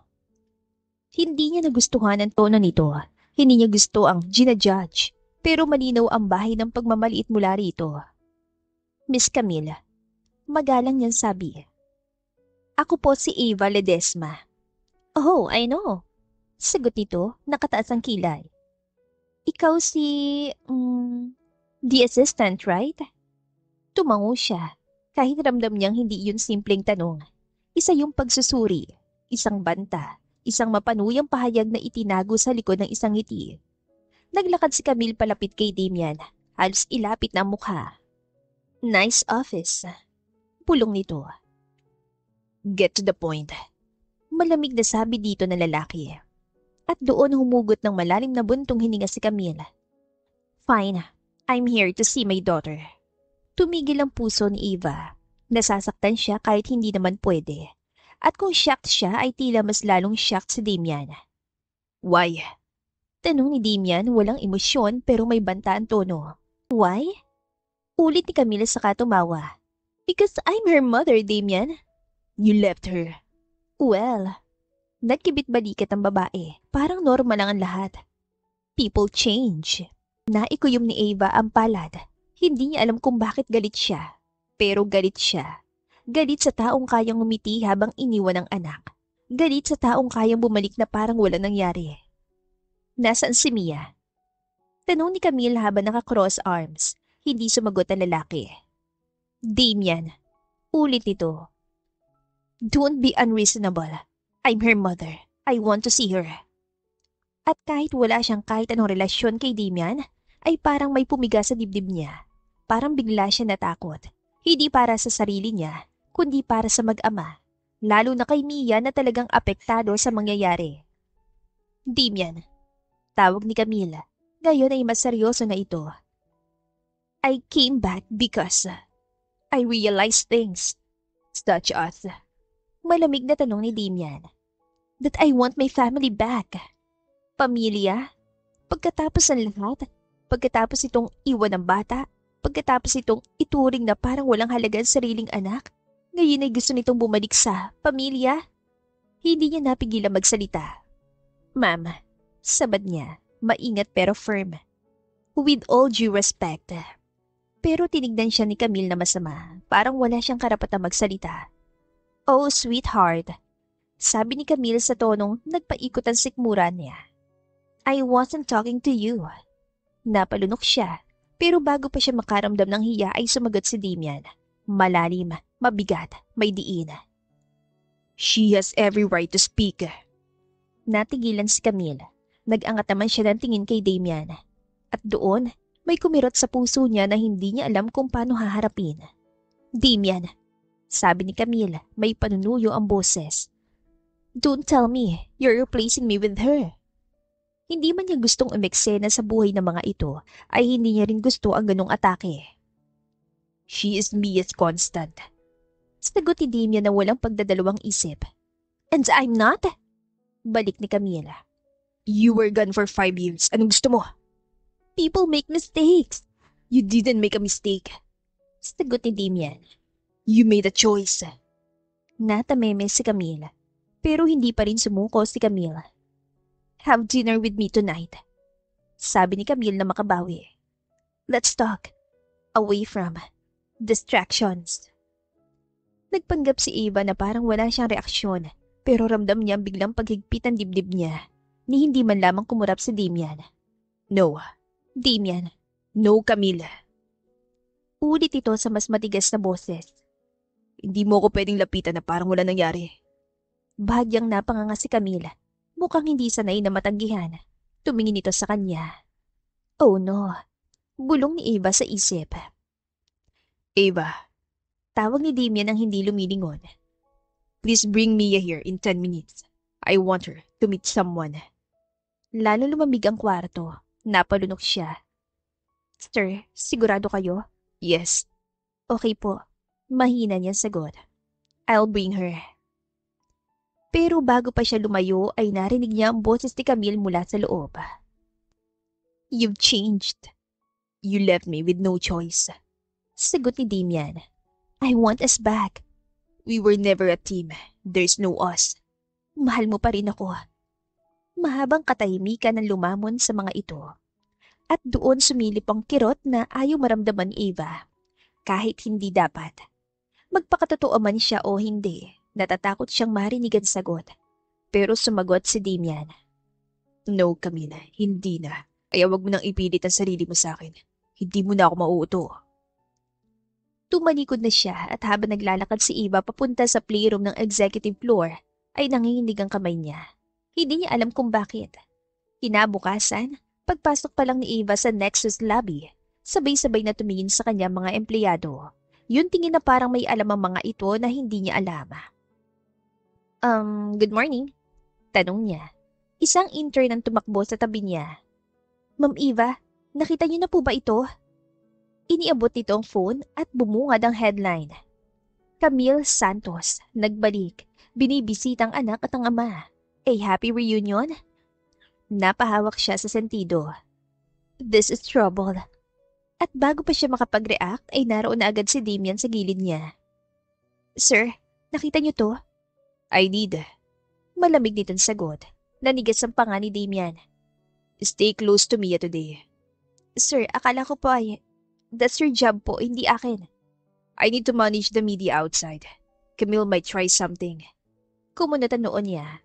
Speaker 2: Hindi niya nagustuhan ang tono nito. Hindi niya gusto ang ginajudge. Pero malinaw ang bahay ng pagmamaliit mula rito. Miss Camille, magalang niyang sabi. Ako po si Eva Ledesma. Oh, I know. Sagot nito, nakataas ang kilay. Ikaw si... the assistant, right? Tumango siya, kahit ramdam niyang hindi yun simpleng tanong. Isa yung pagsusuri, isang banta, isang mapanuyang pahayag na itinago sa likod ng isang ngiti. Naglakad si Camille palapit kay Damian, halos ilapit na ang mukha. Nice office. Pulong nito.
Speaker 1: Get to the point.
Speaker 2: Malamig na sabi dito ng lalaki. At doon humugot ng malalim na buntong hininga si Camille. Fine, I'm here to see my daughter. Tumigil ang puso ni Eva. Nasasaktan siya kahit hindi naman pwede. At kung shocked siya ay tila mas lalong shocked si Damian.
Speaker 1: Why?
Speaker 2: Tanong ni Damian walang emosyon pero may banta ang tono. Why? Ulit ni Camille saka tumawa. Because I'm her mother, Damian.
Speaker 1: You left her.
Speaker 2: Well, nagkibit-balikat ang babae. Parang normal lang ang lahat. People change. Naikuyom ni Eva ang palad. Hindi niya alam kung bakit galit siya. Pero galit siya. Galit sa taong kayang umiti habang iniwan ang anak. Galit sa taong kayang bumalik na parang wala nangyari. Nasaan si Mia? Tanong ni Camille habang naka-cross arms. Hindi sumagot ang lalaki. Damian, ulit nito. Don't be unreasonable. I'm her mother. I want to see her. At kahit wala siyang kahit anong relasyon kay Damian, ay parang may pumiga sa dibdib niya. Parang bigla siya natakot. Hindi para sa sarili niya, kundi para sa mag-ama. Lalo na kay Mia na talagang apektado sa mangyayari. Damian, tawag ni Camille. Ngayon ay mas seryoso na ito. I came back because I realized things.
Speaker 1: Such as?
Speaker 2: Malamig na tanong ni Damian. That I want my family back. Pamilya? Pagkatapos ng lahat? Pagkatapos itong iwan ng bata? Pagkatapos itong ituring na parang walang halaga ang sariling anak? Ngayon ay gusto nitong bumalik sa pamilya? Hindi niya napigilan magsalita. Ma'am, sabad niya, maingat pero firm. With all due respect. Pero tinignan siya ni Camille na masama. Parang wala siyang karapatang magsalita. Oh, sweetheart. Sabi ni Camille sa tonong nagpaikot ang sikmura niya. I wasn't talking to you. Napalunok siya. Pero bago pa siya makaramdam ng hiya ay sumagot si Damian. Malalim, mabigat, may diin.
Speaker 1: She has every right to speak.
Speaker 2: Natigilan si Camille. Nag-angat naman siya ng tingin kay Damian. At doon, may kumirot sa puso niya na hindi niya alam kung paano haharapin. Damian, sabi ni Camille, may panunuyo ang boses. Don't tell me you're replacing me with her. Hindi man niya gustong umeksena sa buhay ng mga ito, ay hindi niya rin gusto ang ganong atake.
Speaker 1: She is Mia's constant.
Speaker 2: Sagot ni Damian na walang pagdadalawang isip. And I'm not? Balik ni Camille.
Speaker 1: You were gone for 5 years. Anong gusto mo?
Speaker 2: People make mistakes.
Speaker 1: You didn't make a mistake.
Speaker 2: Sagot ni Damian.
Speaker 1: You made a choice.
Speaker 2: Natameme si Camille. Pero hindi pa rin sumuko si Camille. Have dinner with me tonight. Sabi ni Camille na makabawi. Let's talk. Away from distractions. Nagpanggap si Eva na parang wala siyang reaksyon, pero ramdam niya ang biglang paghigpit ang dibdib niya, ni hindi man lamang kumurap si Damian.
Speaker 1: No.
Speaker 2: Damian.
Speaker 1: No, Camille.
Speaker 2: Ulit ito sa mas matigas na boses.
Speaker 1: Hindi mo ako pwedeng lapitan na parang wala nangyari.
Speaker 2: Bahagyang napanganga si Camille. Mukhang hindi sanay na matanggihan. Tumingin ito sa kanya. Oh no. Bulong ni Eva sa isip.
Speaker 1: Eva,
Speaker 2: Tawag ni Damian ang hindi lumilingon.
Speaker 1: please bring Mia here in 10 minutes. I want her to meet someone.
Speaker 2: Lalo lumamig ang kwarto. Napalunok siya. Sir, sigurado kayo?
Speaker 1: Yes.
Speaker 2: Okay po. Mahina niyang sagot. I'll bring her. Pero bago pa siya lumayo ay narinig niya ang boses ni Camille mula sa loob. You've changed.
Speaker 1: You left me with no choice.
Speaker 2: Sagot ni Damian. I want us back.
Speaker 1: We were never a team. There's no us.
Speaker 2: Mahal mo pa rin ako. Mahabang katahimikan ang lumamon sa mga ito. At doon sumilip ang kirot na ayaw maramdaman ni Eva. Kahit hindi dapat. Magpakatotoo man siya o hindi, natatakot siyang marinig ang sagot. Pero sumagot si Damian.
Speaker 1: No, Camila. Hindi na. Kaya wag mo nang ipilit ang sarili mo sa akin. Hindi mo na ako mauuto.
Speaker 2: Tumalikod na siya at habang naglalakad si Eva papunta sa playroom ng executive floor, ay nanginginig ang kamay niya. Hindi niya alam kung bakit. Kinabukasan, pagpasok pa lang ni Eva sa Nexus lobby, sabay-sabay na tumingin sa kanya mga empleyado. Yun tingin na parang may alam ang mga ito na hindi niya alam. Good morning. Tanong niya. Isang intern ang tumakbo sa tabi niya. Ma'am Eva, nakita niyo na po ba ito? Iniabot nito ang phone at bumungad ang headline. Camille Santos, nagbalik, binibisita ang anak at ang ama. A happy reunion? Napahawak siya sa sentido. This is trouble. At bago pa siya makapag-react ay naroon na agad si Damian sa gilid niya. Sir, nakita niyo to?
Speaker 1: I did.
Speaker 2: Malamig nitong sagot. Nanigas ang panga ni Damian.
Speaker 1: Stay close to Mia today.
Speaker 2: Sir, akala ko po ay... That's your job po, hindi akin.
Speaker 1: I need to manage the media outside. Camille might try something.
Speaker 2: Kumunot ang noon niya.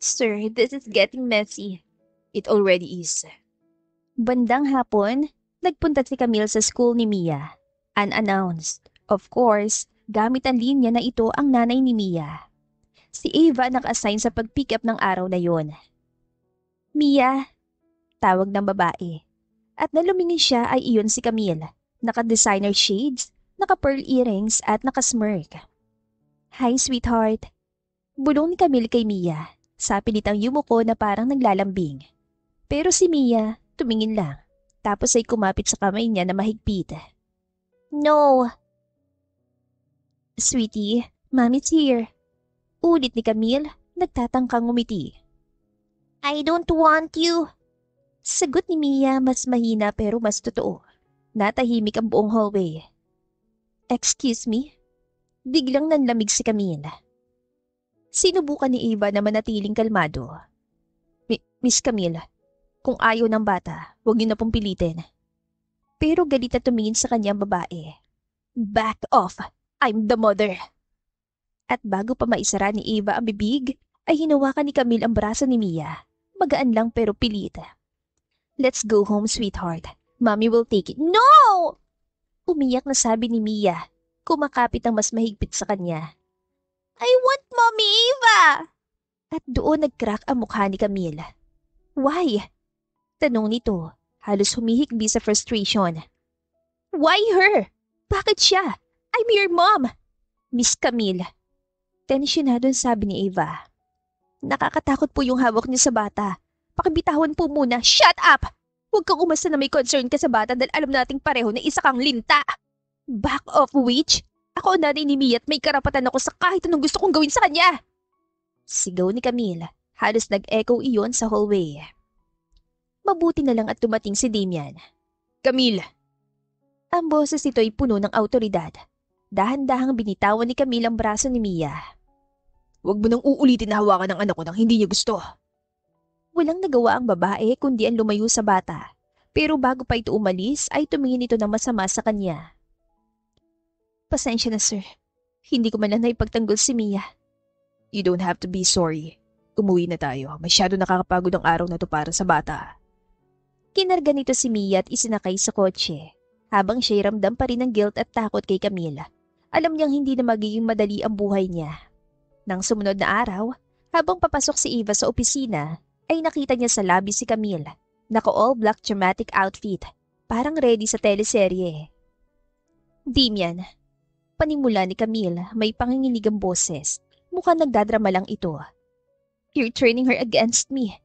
Speaker 2: Sir, this is getting messy.
Speaker 1: It already is.
Speaker 2: Bandang hapon, nagpunta si Camille sa school ni Mia. Unannounced. Of course, gamit ang linya na ito ang nanay ni Mia. Si Eva naka-assign sa pag-pick up ng araw na yon. Mia, tawag ng babae. At nalumingin siya ay iyon si Camille. Naka-designer shades, naka-pearl earrings at naka-smirk. Hi, sweetheart. Bulong ni Camille kay Mia. Sa pilitang yumuko na parang naglalambing. Pero si Mia, tumingin lang. Tapos ay kumapit sa kamay niya na mahigpit. No. Sweetie, Mommy's here. Ulit ni Camille, nagtatangkang ngumiti.
Speaker 3: I don't want you.
Speaker 2: Sagot ni Mia mas mahina pero mas totoo. Natahimik ang buong hallway. Excuse me? Biglang nanlamig si Camille. Sinubukan ni Eva na manatiling kalmado. Miss Camille, kung ayaw ng bata, huwag niyo na pong pilitin. Pero galit na tumingin sa kanyang babae. Back off! I'm the mother! At bago pa maisara ni Eva ang bibig, ay hinawakan ni Camille ang braso ni Mia. Magaan lang pero pilit. Let's go home, sweetheart. Mommy will take it. No! Umiyak na sabi ni Mia. Kumakapit ang mas mahigpit sa kanya.
Speaker 3: I want Mommy Eva!
Speaker 2: At doon nag-crack ang mukha ni Camille. Why? Tanong nito, halos humihikbi sa frustration. Why her? Bakit siya? I'm your mom! Miss Camille. Tensyonado sabi ni Eva. Nakakatakot po yung hawak niyo sa bata. Pakibitawan po muna. Shut up! Huwag kang umasa na may concern ka sa bata dahil alam nating pareho na isa kang linta. Back off, witch! Ako ang nanay ni Mia at may karapatan ako sa kahit anong gusto kong gawin sa kanya! Sigaw ni Camille. Halos nag-echo iyon sa hallway. Mabuti na lang at dumating si Damian.
Speaker 1: Camille!
Speaker 2: Ang boses nito ay puno ng autoridad. Dahan-dahang binitawan ni Camille ang braso ni Mia.
Speaker 1: Huwag mo nang uulitin na hawakan ng anak ko nang hindi niya gusto.
Speaker 2: Walang nagawa ang babae kundi ang lumayo sa bata. Pero bago pa ito umalis ay tumingin ito ng masama sa kanya. Pasensya na sir. Hindi ko man lang naipagtanggol si Mia.
Speaker 1: You don't have to be sorry. Umuwi na tayo. Masyado nakakapagod ang araw na to para sa bata.
Speaker 2: Kinarga nito si Mia at isinakay sa kotse. Habang siya'y ramdam pa rin ng guilt at takot kay Camille. Alam niyang hindi na magiging madali ang buhay niya. Nang sumunod na araw, habang papasok si Eva sa opisina, ay nakita niya sa lobby si Camille. Naka-all black dramatic outfit. Parang ready sa teleserye. Damian. Panimula ni Camille, may panginginig ang boses. Mukhang nagdadrama lang ito. You're turning her against me.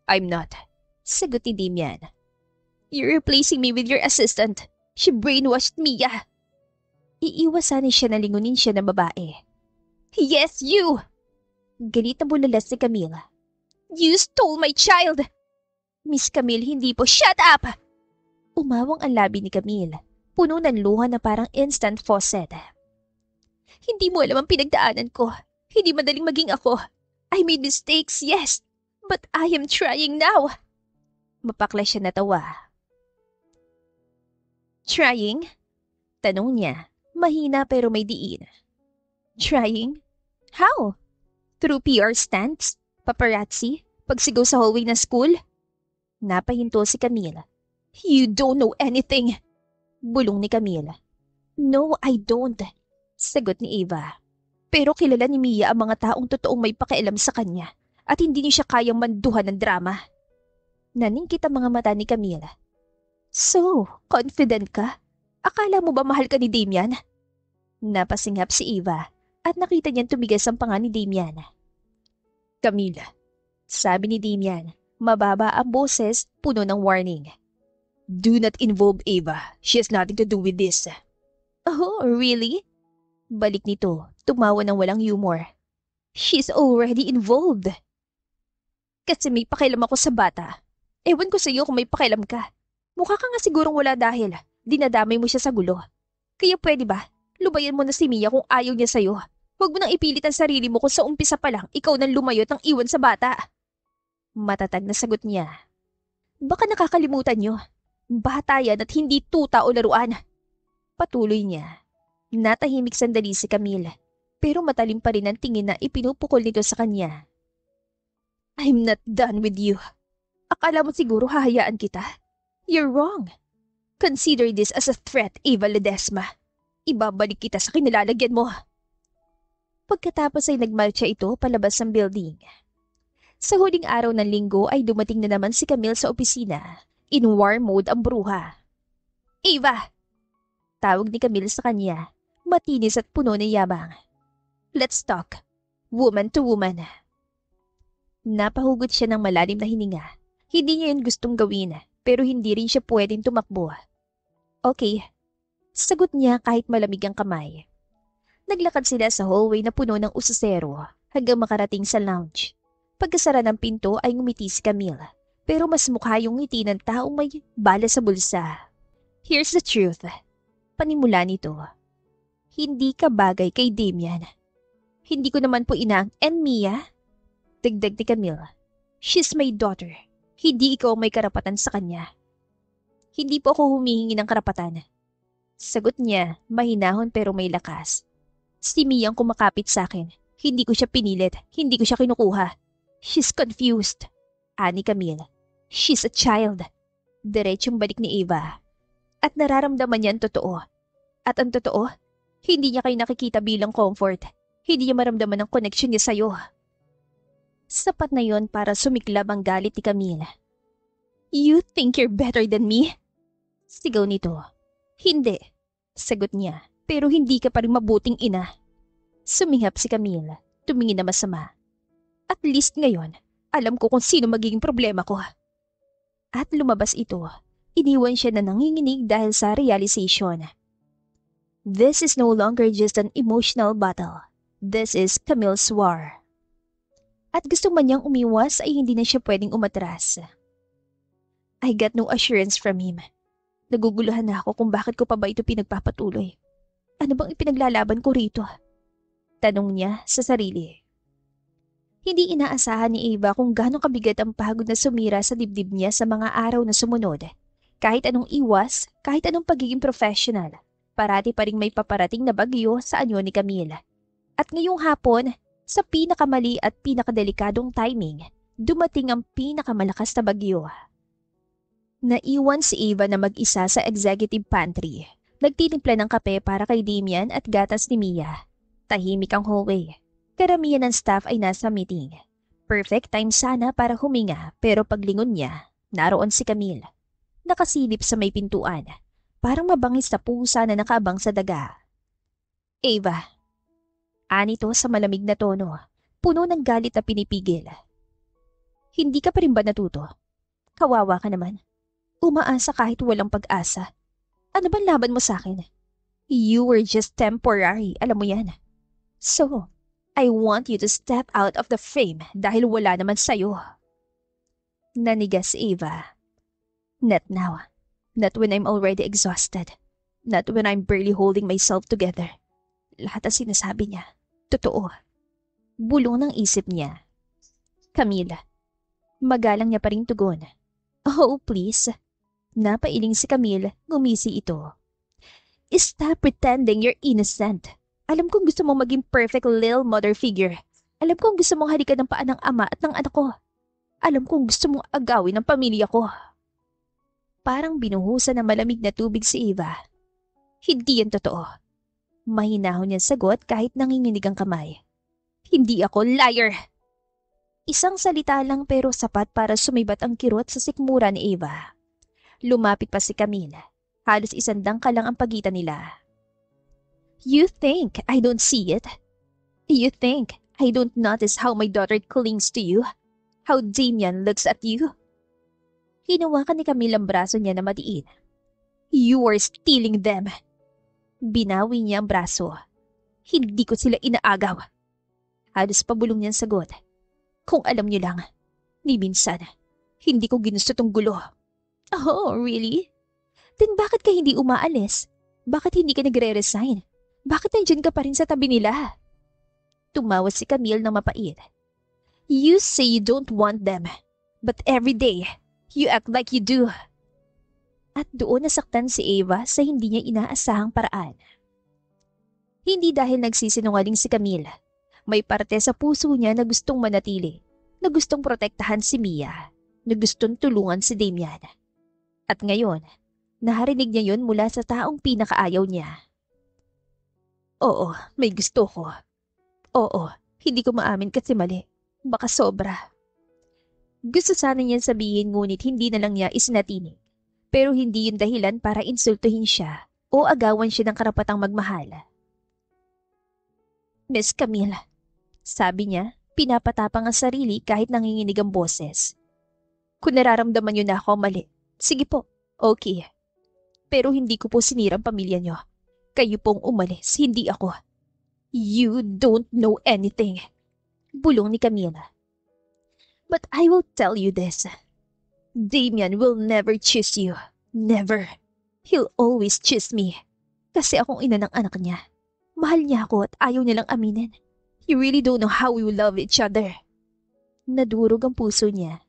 Speaker 1: I'm not.
Speaker 2: Sagot ni Damian. You're replacing me with your assistant. She brainwashed Mia. Iiwasanin siya na lingunin siya ng babae. Yes, you! Galit na bulalas si Camille. You stole my child! Miss Camille, hindi po. Shut up! Umawang ang labi ni Camille. Puno ng luha na parang instant faucet. Hindi mo alam ang pinagdaanan ko. Hindi madaling maging ako. I made mistakes, yes. But I am trying now. Mapakla siya natawa. Trying? Tanong niya. Mahina pero may diin. Trying? How? Through PR stunts? Paparazzi? Pagsigaw sa hallway ng school? Napahinto si Camille. You don't know anything. Bulong ni Camille. No, I don't. Sagot ni Eva. Pero kilala ni Mia ang mga taong totoong may pakialam sa kanya at hindi niya siya kayang manduhan ng drama. Naningkit ang mga mata ni Camille. So, confident ka? Akala mo ba mahal ka ni Damian? Napasinghap si Eva at nakita niyang tumigas ang panga ni Damian.
Speaker 1: Camille.
Speaker 2: Sabi ni Damian, mababa ang boses, puno ng warning.
Speaker 1: Do not involve Eva. She has nothing to do with this.
Speaker 2: Oh, really? Balik nito, tumawa ng walang humor. She's already involved. Kasi may pakialam ako sa bata. Ewan ko sa iyo kung may pakialam ka. Mukha ka nga sigurong wala dahil dinadamay mo siya sa gulo. Kaya pwede ba, lubayan mo na si Mia kung ayaw niya sa'yo. Huwag mo nang ipilit ang sarili mo kung sa umpisa pa lang ikaw nang lumayo at nang iwan sa bata. Matatag na sagot niya. Baka nakakalimutan niyo. Bata yan at hindi tuta o laruan. Patuloy niya. Natahimik sandali si Camille, pero matalim pa rin ang tingin na ipinupukol nito sa kanya. I'm not done with you. Akala mo siguro hahayaan kita? You're wrong. Consider this as a threat, Eva Ledesma. Ibabalik kita sa kinilalagyan mo. Pagkatapos ay nagmarcha ito palabas ng building. Sa huling araw ng linggo ay dumating na naman si Camille sa opisina. In war mode ang bruha. Eva! Tawag ni Camille sa kanya. Matinis at puno ng yabang. Let's talk. Woman to woman. Napahugot siya ng malalim na hininga. Hindi niya yun gustong gawin, pero hindi rin siya pwedeng tumakbo. Okay. Sagot niya kahit malamig ang kamay. Naglakad sila sa hallway na puno ng usasero hanggang makarating sa lounge. Pagkasara ng pinto ay ngumiti si Camille, pero mas mukha yung ngiti ng taong may bala sa bulsa. Here's the truth. Panimula nito. Hindi ka bagay kay Damian. Hindi ko naman po ina and Mia. Dagdag ni Camille. She's my daughter. Hindi ikaw may karapatan sa kanya. Hindi po ako humihingi ng karapatan. Sagot niya, mahinahon pero may lakas. Si Mia ang kumakapit sa akin. Hindi ko siya pinilit. Hindi ko siya kinukuha. She's confused. Ani Camille. She's a child. Diretsong balik ni Eva. At nararamdaman niya ang totoo. At ang totoo, hindi niya kayo nakikita bilang comfort. Hindi niya maramdaman ang connection niya sa'yo. Sapat na yon para sumiklab ang galit ni Camille. You think you're better than me? Sigaw nito. Hindi. Sagot niya. Pero hindi ka pa rin mabuting ina. Sumihap si Camille. Tumingin na masama. At least ngayon, alam ko kung sino magiging problema ko. At lumabas ito. Iniwan siya na nanginginig dahil sa realization. This is no longer just an emotional battle. This is Camille's war. At gusto man niyang umiwas ay hindi na siya pwedeng umatras. I got no assurance from him. Naguguluhan na ako kung bakit ko pa ba ito pinagpapatuloy. Ano bang ipinaglalaban ko rito? Tanong niya sa sarili. Hindi inaasahan ni Ava kung gaano kabigat ang pagod na sumira sa dibdib niya sa mga araw na sumunod. Kahit anong iwas, kahit anong pagiging professional, parati pa ring may paparating na bagyo sa anyo ni Camille. At ngayong hapon, sa pinakamali at pinakadelikadong timing, dumating ang pinakamalakas na bagyo. Naiwan si Ava na mag-isa sa executive pantry. Nagtitimpla ng kape para kay Damian at gatas ni Mia. Tahimik ang hallway. Karamihan ng staff ay nasa meeting. Perfect time sana para huminga pero paglingon niya, naroon si Camille. Nakasilip sa may pintuan. Parang mabangis na pusa na nakaabang sa daga. Ava. Anito sa malamig na tono. Puno ng galit na pinipigil. Hindi ka pa rin ba natuto? Kawawa ka naman. Umaasa kahit walang pag-asa. Ano bang laban mo sa akin? You were just temporary, alam mo yan. So, I want you to step out of the frame dahil wala naman sa'yo. Nanigas si Ava. Not now. Not when I'm already exhausted. Not when I'm barely holding myself together. Lahat ang sinasabi niya, totoo. Bulong ng isip niya. Camille. Magalang niya pa ring tugon. Oh, please. Napailing si Camille, ngumisi ito. Stop pretending you're innocent. Alam kong gusto mong maging perfect little mother figure. Alam kong gusto mong halikan ng paa ng ama at ng anak ko. Alam kong gusto mong agawin ang pamilya ko. Parang binuhusan ng malamig na tubig si Ava. Hindi yan totoo. Mahinahon niyang sagot kahit nanginginig ang kamay. Hindi ako liar! Isang salita lang pero sapat para sumibat ang kirot sa sikmura ni Ava. Lumapit pa si Camille. Halos isandang ka lang ang pagitan nila. You think I don't see it? You think I don't notice how my daughter clings to you? How Damian looks at you? Hinawakan ni Camille ang braso niya na madiin. You are stealing them. Binawi niya ang braso. Hindi ko sila inaagaw. Halos pabulong niyang sagot. Kung alam niyo lang, ni minsan, hindi ko ginusto tong gulo. Oh, really? Then bakit ka hindi umaalis? Bakit hindi ka nagre-resign? Bakit nandyan ka pa rin sa tabi nila? Tumawa si Camille ng mapait. You say you don't want them, but every day, you act like you do. At doon nasaktan si Ava sa hindi niya inaasahang paraan. Hindi dahil nagsisinungaling si Camille. May parte sa puso niya na gustong manatili, na gustong protektahan si Mia, na gustong tulungan si Damian. At ngayon, naharinig niya yon mula sa taong pinakaayaw niya. Oo, may gusto ko. Oo, hindi ko maamin kasi mali. Baka sobra. Gusto sana niyan sabihin ngunit hindi na lang niya isinatinig. Pero hindi yun dahilan para insultuhin siya o agawan siya ng karapatang magmahal. Miss Camille, sabi niya, pinapatapang ang sarili kahit nanginginig ang boses. Kung nararamdaman niyo na ako mali, sige po, okay. Pero hindi ko po sinirang pamilya niyo. Kayo pong umalis, hindi ako. You don't know anything. Bulong ni Camille. But I will tell you this. Damian will never choose you. Never. He'll always choose me. Kasi akong ina ng anak niya. Mahal niya ako at ayaw nilang aminin. You really don't know how we will love each other. Nadurog ang puso niya.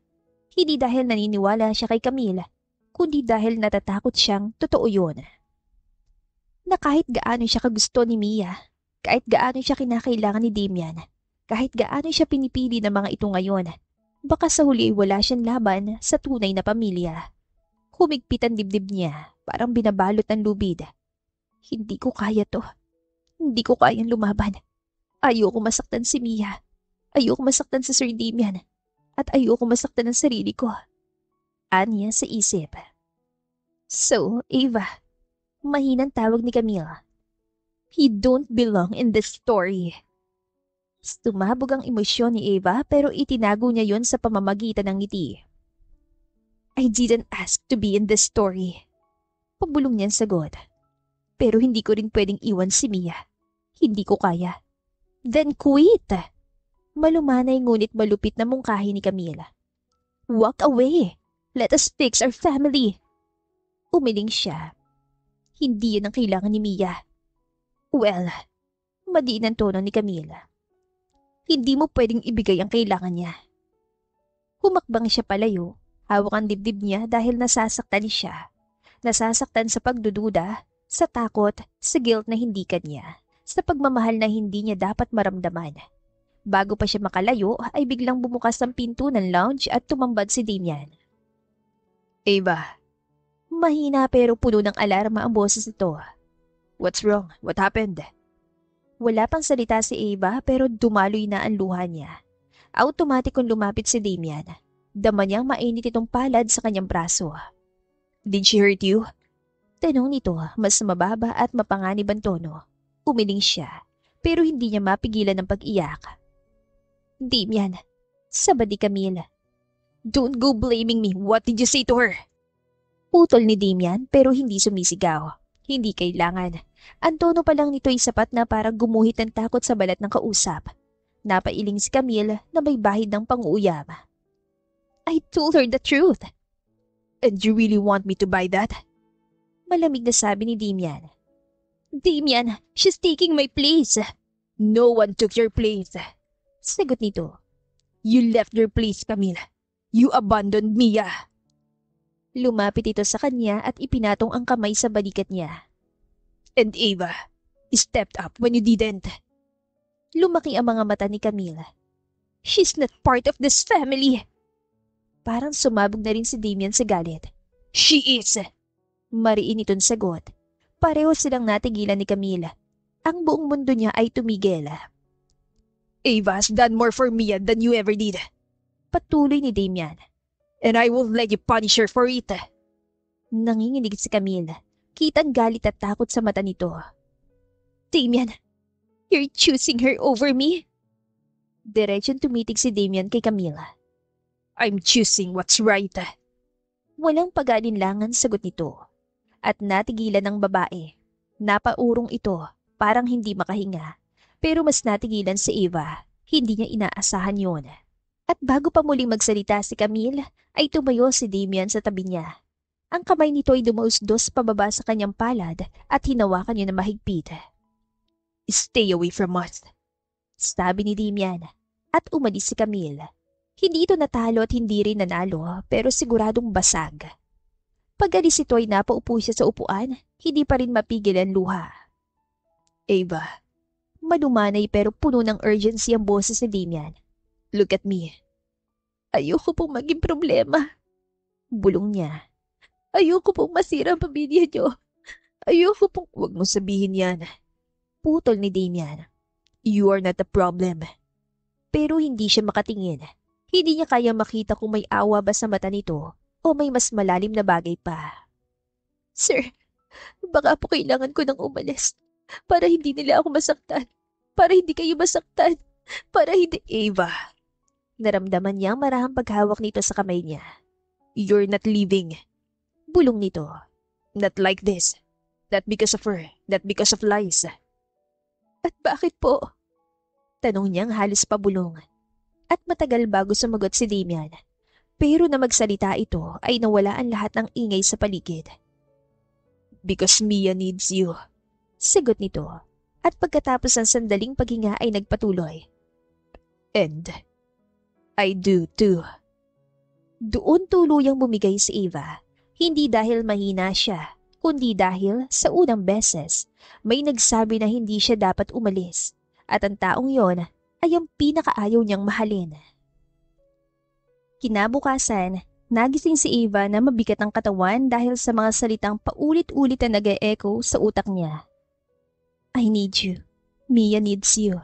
Speaker 2: Hindi dahil naniniwala siya kay Camille, kundi dahil natatakot siyang totoo yun. Na kahit gaano siya kagusto ni Mia, kahit gaano siya kinakailangan ni Damian, kahit gaano siya pinipili ng mga ito ngayon, baka sa huli ay wala siyang laban sa tunay na pamilya. Humigpit ang dibdib niya, parang binabalot ng lubid. Hindi ko kaya to. Hindi ko kayang lumaban. Ayoko masaktan si Mia. Ayoko masaktan si Sir Damian. At ayoko masaktan ang sarili ko. Anya sa isip. So, Ava, mahinang tawag ni Camille. You don't belong in this story. Tumabog ang emosyon ni Ava pero itinago niya yon sa pamamagitan ng ngiti. I didn't ask to be in this story. Pabulong niyang sagot. Pero hindi ko rin pwedeng iwan si Mia. Hindi ko kaya. Then quit! Malumanay ngunit malupit na mungkahi ni Camila. Walk away! Let us fix our family! Umiling siya. Hindi yan ang kailangan ni Mia. Well, madiin ang tono ni Camila. Hindi mo pwedeng ibigay ang kailangan niya. Humakbang siya palayo, hawak ang dibdib niya dahil nasasaktan siya. Nasasaktan sa pagdududa, sa takot, sa guilt na hindi kanya, sa pagmamahal na hindi niya dapat maramdaman. Bago pa siya makalayo ay biglang bumukas ang pinto ng lounge at tumambad si Damian.
Speaker 1: Ava,
Speaker 2: Mahina pero puno ng alarma ang boses nito.
Speaker 1: what's wrong? What happened?
Speaker 2: Wala pang salita si Ava pero dumaloy na ang luha niya. Automatikong lumapit si Damian. Dama niyang mainit itong palad sa kanyang braso.
Speaker 1: Did she hurt you?
Speaker 2: Tanong nito, mas mababa at mapanganib ang tono. Umiling siya, pero hindi niya mapigilan ang pag-iyak. Damian, sabad ni Camille.
Speaker 1: Don't go blaming me. What did you say to her?
Speaker 2: Putol ni Damian pero hindi sumisigaw. Hindi kailangan. Ang tono pa lang nito ay sapat na para gumuhit ng takot sa balat ng kausap. Napailing si Camille na may bahid ng pang-uuyam. I told her the truth.
Speaker 1: And you really want me to buy that?
Speaker 2: Malamig na sabi ni Damian. Damian, she's taking my place.
Speaker 1: No one took your place.
Speaker 2: Sagot nito.
Speaker 1: You left your place, Camille. You abandoned Mia.
Speaker 2: Lumapit ito sa kanya at ipinatong ang kamay sa balikat niya.
Speaker 1: And Ava stepped up when you didn't.
Speaker 2: Lumaki ang mga mata ni Camille. She's not part of this family. Parang sumabog na rin si Damian sa galit.
Speaker 1: She is.
Speaker 2: Mariin itong sagot. Pareho silang natigilan ni Camille. Ang buong mundo niya ay tumigil.
Speaker 1: Ava has done more for Mia than you ever did.
Speaker 2: Patuloy ni Damian.
Speaker 1: And I will let you punish her for it.
Speaker 2: Nanginginig si Camille. Kitang galit at takot sa mata nito. Damian, you're choosing her over me? Diretsyon tumitig si Damian kay Camille.
Speaker 1: I'm choosing what's right.
Speaker 2: Walang pag-alinlangan sagot nito. At natigilan ng babae. Napaurong ito, parang hindi makahinga. Pero mas natigilan si Ava. Hindi niya inaasahan yon. At bago pa muling magsalita si Camille, ay tumayo si Damian sa tabi niya. Ang kamay nito ay dumausdos pababa sa kanyang palad at hinawakan niya na mahigpit.
Speaker 1: Stay away from us.
Speaker 2: Sabi ni Damian. At umalis si Camille. Hindi ito natalo at hindi rin nanalo pero siguradong basag. Pag-alis ito ay napaupo siya sa upuan, hindi pa rin mapigil ang luha.
Speaker 1: Ava,
Speaker 2: Malumanay pero puno ng urgency ang boses ni Damian.
Speaker 1: look at me.
Speaker 2: Ayoko pong maging problema. Bulong niya. Ayoko pong masira ang pamilya niyo. Ayoko pong...
Speaker 1: Huwag mo sabihin yan.
Speaker 2: Putol ni Damian.
Speaker 1: You are not the problem.
Speaker 2: Pero hindi siya makatingin. Hindi niya kaya makita kung may awa ba sa mata nito o may mas malalim na bagay pa. Sir, baka po kailangan ko nang umalis para hindi nila ako masaktan. Para hindi kayo masaktan. Para hindi...
Speaker 1: Ava,
Speaker 2: Naramdaman niyang marahang paghawak nito sa kamay niya.
Speaker 1: you're not leaving.
Speaker 2: Bulong nito.
Speaker 1: Not like this. Not because of her. Not because of lies.
Speaker 2: At bakit po? Tanong niyang halos pabulong. At matagal bago sumagot si Damian. Pero na magsalita ito ay nawala ang lahat ng ingay sa paligid.
Speaker 1: Because Mia needs you.
Speaker 2: Sagot nito. At pagkatapos ng sandaling paghinga ay nagpatuloy.
Speaker 1: And I do too.
Speaker 2: Doon tuluyang bumigay si Ava. Hindi dahil mahina siya, kundi dahil sa unang beses may nagsabi na hindi siya dapat umalis. At ang taong yon ay ang pinakaayaw niyang mahalin. Kinabukasan, nagising si Ava na mabigat ang katawan dahil sa mga salitang paulit-ulit na nag-e-echo sa utak niya. I need you. Mia needs you.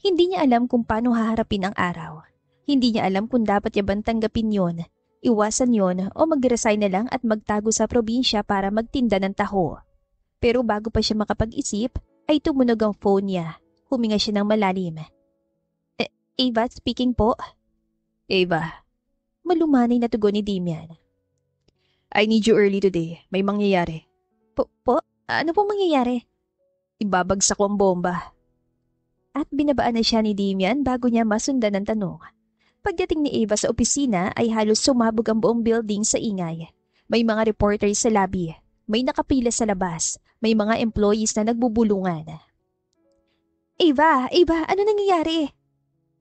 Speaker 2: Hindi niya alam kung paano haharapin ang araw. Hindi niya alam kung dapat niya bang tanggapin yon, iwasan yon o mag-resign na lang at magtago sa probinsya para magtinda ng taho. Pero bago pa siya makapag-isip, ay tumunog ang phone niya. Huminga siya ng malalim. Ava, speaking po.
Speaker 1: Ava,
Speaker 2: Malumanay na tugon ni Damian.
Speaker 1: I need you early today. May mangyayari.
Speaker 2: Po? Ano pong mangyayari?
Speaker 1: Ibabagsak ko ang bomba.
Speaker 2: At binabaan na siya ni Damian bago niya masundan ng tanong. Pagdating ni Eva sa opisina ay halos sumabog ang buong building sa ingay. May mga reporters sa lobby. May nakapila sa labas. May mga employees na nagbubulungan. Eva, ano nangyayari?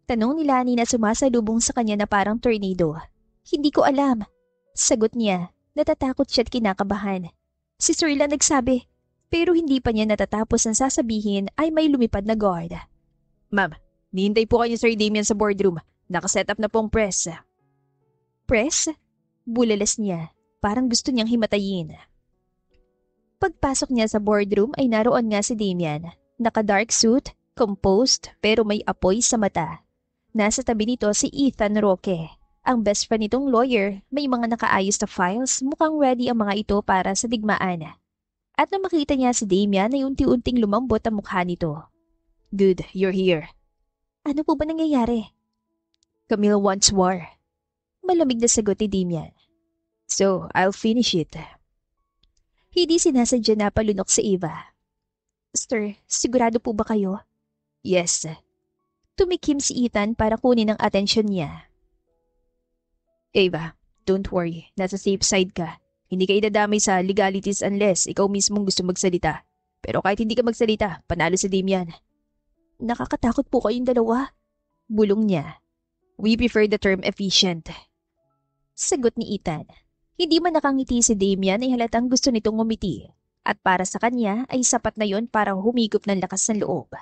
Speaker 2: Tanong ni Lani na sumasalubong sa kanya na parang tornado. Hindi ko alam. Sagot niya, natatakot siya at kinakabahan. Si Sirla nagsabi, pero hindi pa niya natatapos ang sasabihin ay may lumipad na guard.
Speaker 1: Ma'am, nihintay po kayo ni Sir Damian sa boardroom. Nakaset up na pong press.
Speaker 2: Press? Bulalas niya, parang gusto niyang himatayin. Pagpasok niya sa boardroom ay naroon nga si Damian. Naka-dark suit, composed pero may apoy sa mata. Nasa tabi nito si Ethan Roque. Ang best friend nitong lawyer, may mga nakaayos na files, mukhang ready ang mga ito para sa digmaan. At nang makita niya si Damian ay unti-unting lumambot ang mukha nito.
Speaker 1: Good, you're here.
Speaker 2: Ano po ba nangyayari?
Speaker 1: Camille wants war.
Speaker 2: Malamig na sagot ni Damian.
Speaker 1: So, I'll finish it.
Speaker 2: Hindi sinasadya na palunok si Eva. Sir, sigurado po ba kayo?
Speaker 1: Yes.
Speaker 2: Tumikim si Ethan para kunin ang atensyon niya.
Speaker 1: Eva, don't worry. Nasa safe side ka. Hindi ka idadamay sa legalities unless ikaw mismong gusto magsalita. Pero kahit hindi ka magsalita, panalo si Damian.
Speaker 2: Nakakatakot po kayong dalawa. Bulong niya.
Speaker 1: We prefer the term efficient.
Speaker 2: Sagot ni Ethan. Hindi man nakangiti si Damian ay halatang gusto nitong ngumiti. At para sa kanya ay sapat na yon para humigop ng lakas ng loob.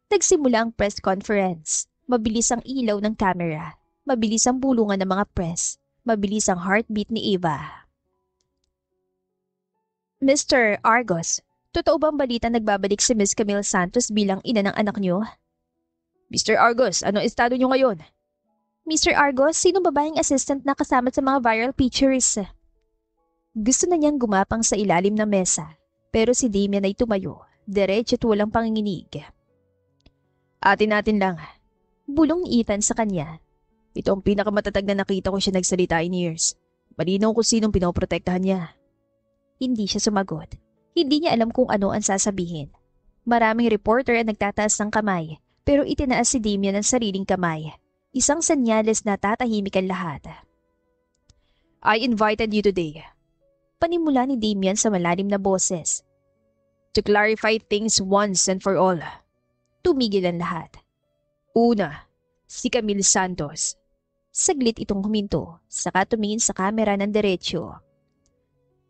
Speaker 2: Nagsimula ang press conference. Mabilis ang ilaw ng camera. Mabilis ang bulungan ng mga press. Mabilis ang heartbeat ni Eva. Mr. Argos, totoo bang balita nagbabalik si Miss Camille Santos bilang ina ng anak niyo?
Speaker 1: Mr. Argos, ano estado niyo ngayon?
Speaker 2: Mr. Argos, sino babaeng assistant na kasama sa mga viral pictures? Gusto na niyang gumapang sa ilalim ng mesa, pero si Damian ay tumayo, diretso at walang panginginig.
Speaker 1: Atin natin lang.
Speaker 2: Bulong ni Ethan sa kanya.
Speaker 1: Ito ang pinakamatatag na nakita ko siya nagsalita in years. Malinaw kung sinong pinoprotektahan niya.
Speaker 2: Hindi siya sumagot. Hindi niya alam kung ano ang sasabihin. Maraming reporter ang nagtataas ng kamay, pero itinaas si Damian ang sariling kamay. Isang senyales na tatahimik ang lahat.
Speaker 1: I invited you today.
Speaker 2: Panimula ni Damian sa malalim na boses.
Speaker 1: To clarify things once and for all.
Speaker 2: Tumigil ang lahat.
Speaker 1: Una, si Camille Santos.
Speaker 2: Saglit itong huminto, saka tumingin sa kamera ng diretsyo.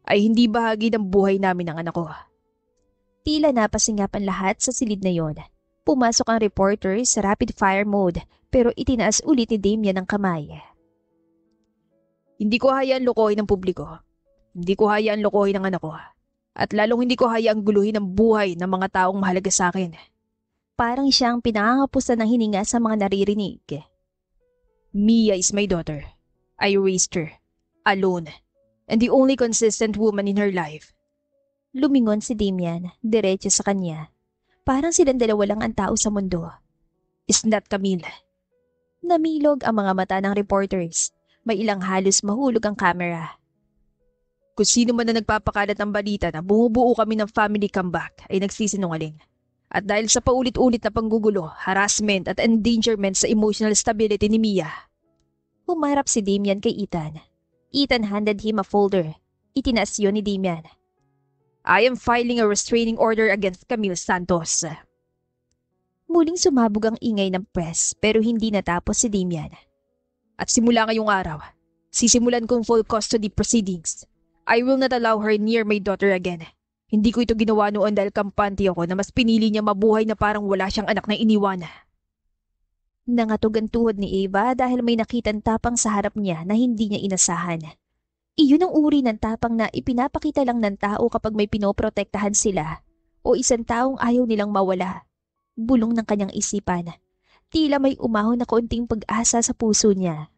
Speaker 1: Ay hindi bahagi ng buhay namin ng anak ko.
Speaker 2: Tila napasingap ang lahat sa silid na yon. Pumasok ang reporter sa rapid fire mode pero itinaas ulit ni Damian ang kamay.
Speaker 1: Hindi ko hayaan lokohin ng publiko. Hindi ko hayaan lokohin ng anak ko. At lalong hindi ko hayaang guluhin ang buhay ng mga taong mahalaga sa akin.
Speaker 2: Parang siyang pinangangapusan ng hininga sa mga naririnig.
Speaker 1: Mia is my daughter. I raised her. Alone. And the only consistent woman in her life.
Speaker 2: Lumingon si Damian, diretso sa kanya. Parang silang dalawa lang ang tao sa mundo.
Speaker 1: Is not Camille.
Speaker 2: Namilog ang mga mata ng reporters. May ilang halos mahulog ang camera.
Speaker 1: Kung sino man na nagpapakalat ng balita na bumubuo kami ng family comeback ay nagsisinungaling. At dahil sa paulit-ulit na panggugulo, harassment at endangerment sa emotional stability ni Mia.
Speaker 2: Humarap si Damian kay Ethan. Ethan handed him a folder. Itinaas yun ni Damian.
Speaker 1: I am filing a restraining order against Camille Santos.
Speaker 2: Muling sumabog ang ingay ng press pero hindi natapos si Damian.
Speaker 1: At simula ngayong araw, sisimulan kong full custody proceedings. I will not allow her near my daughter again. Hindi ko ito ginawa noon dahil kampante ako na mas pinili niya mabuhay na parang wala siyang anak na iniwan.
Speaker 2: Nangatog ang tuhod ni Eva dahil may nakitang tapang sa harap niya na hindi niya inasahan. Iyon ang uri ng tapang na ipinapakita lang ng tao kapag may pinoprotektahan sila o isang taong ayaw nilang mawala. Bulong ng kanyang isipan. Tila may umahon na kaunting pag-asa sa puso niya.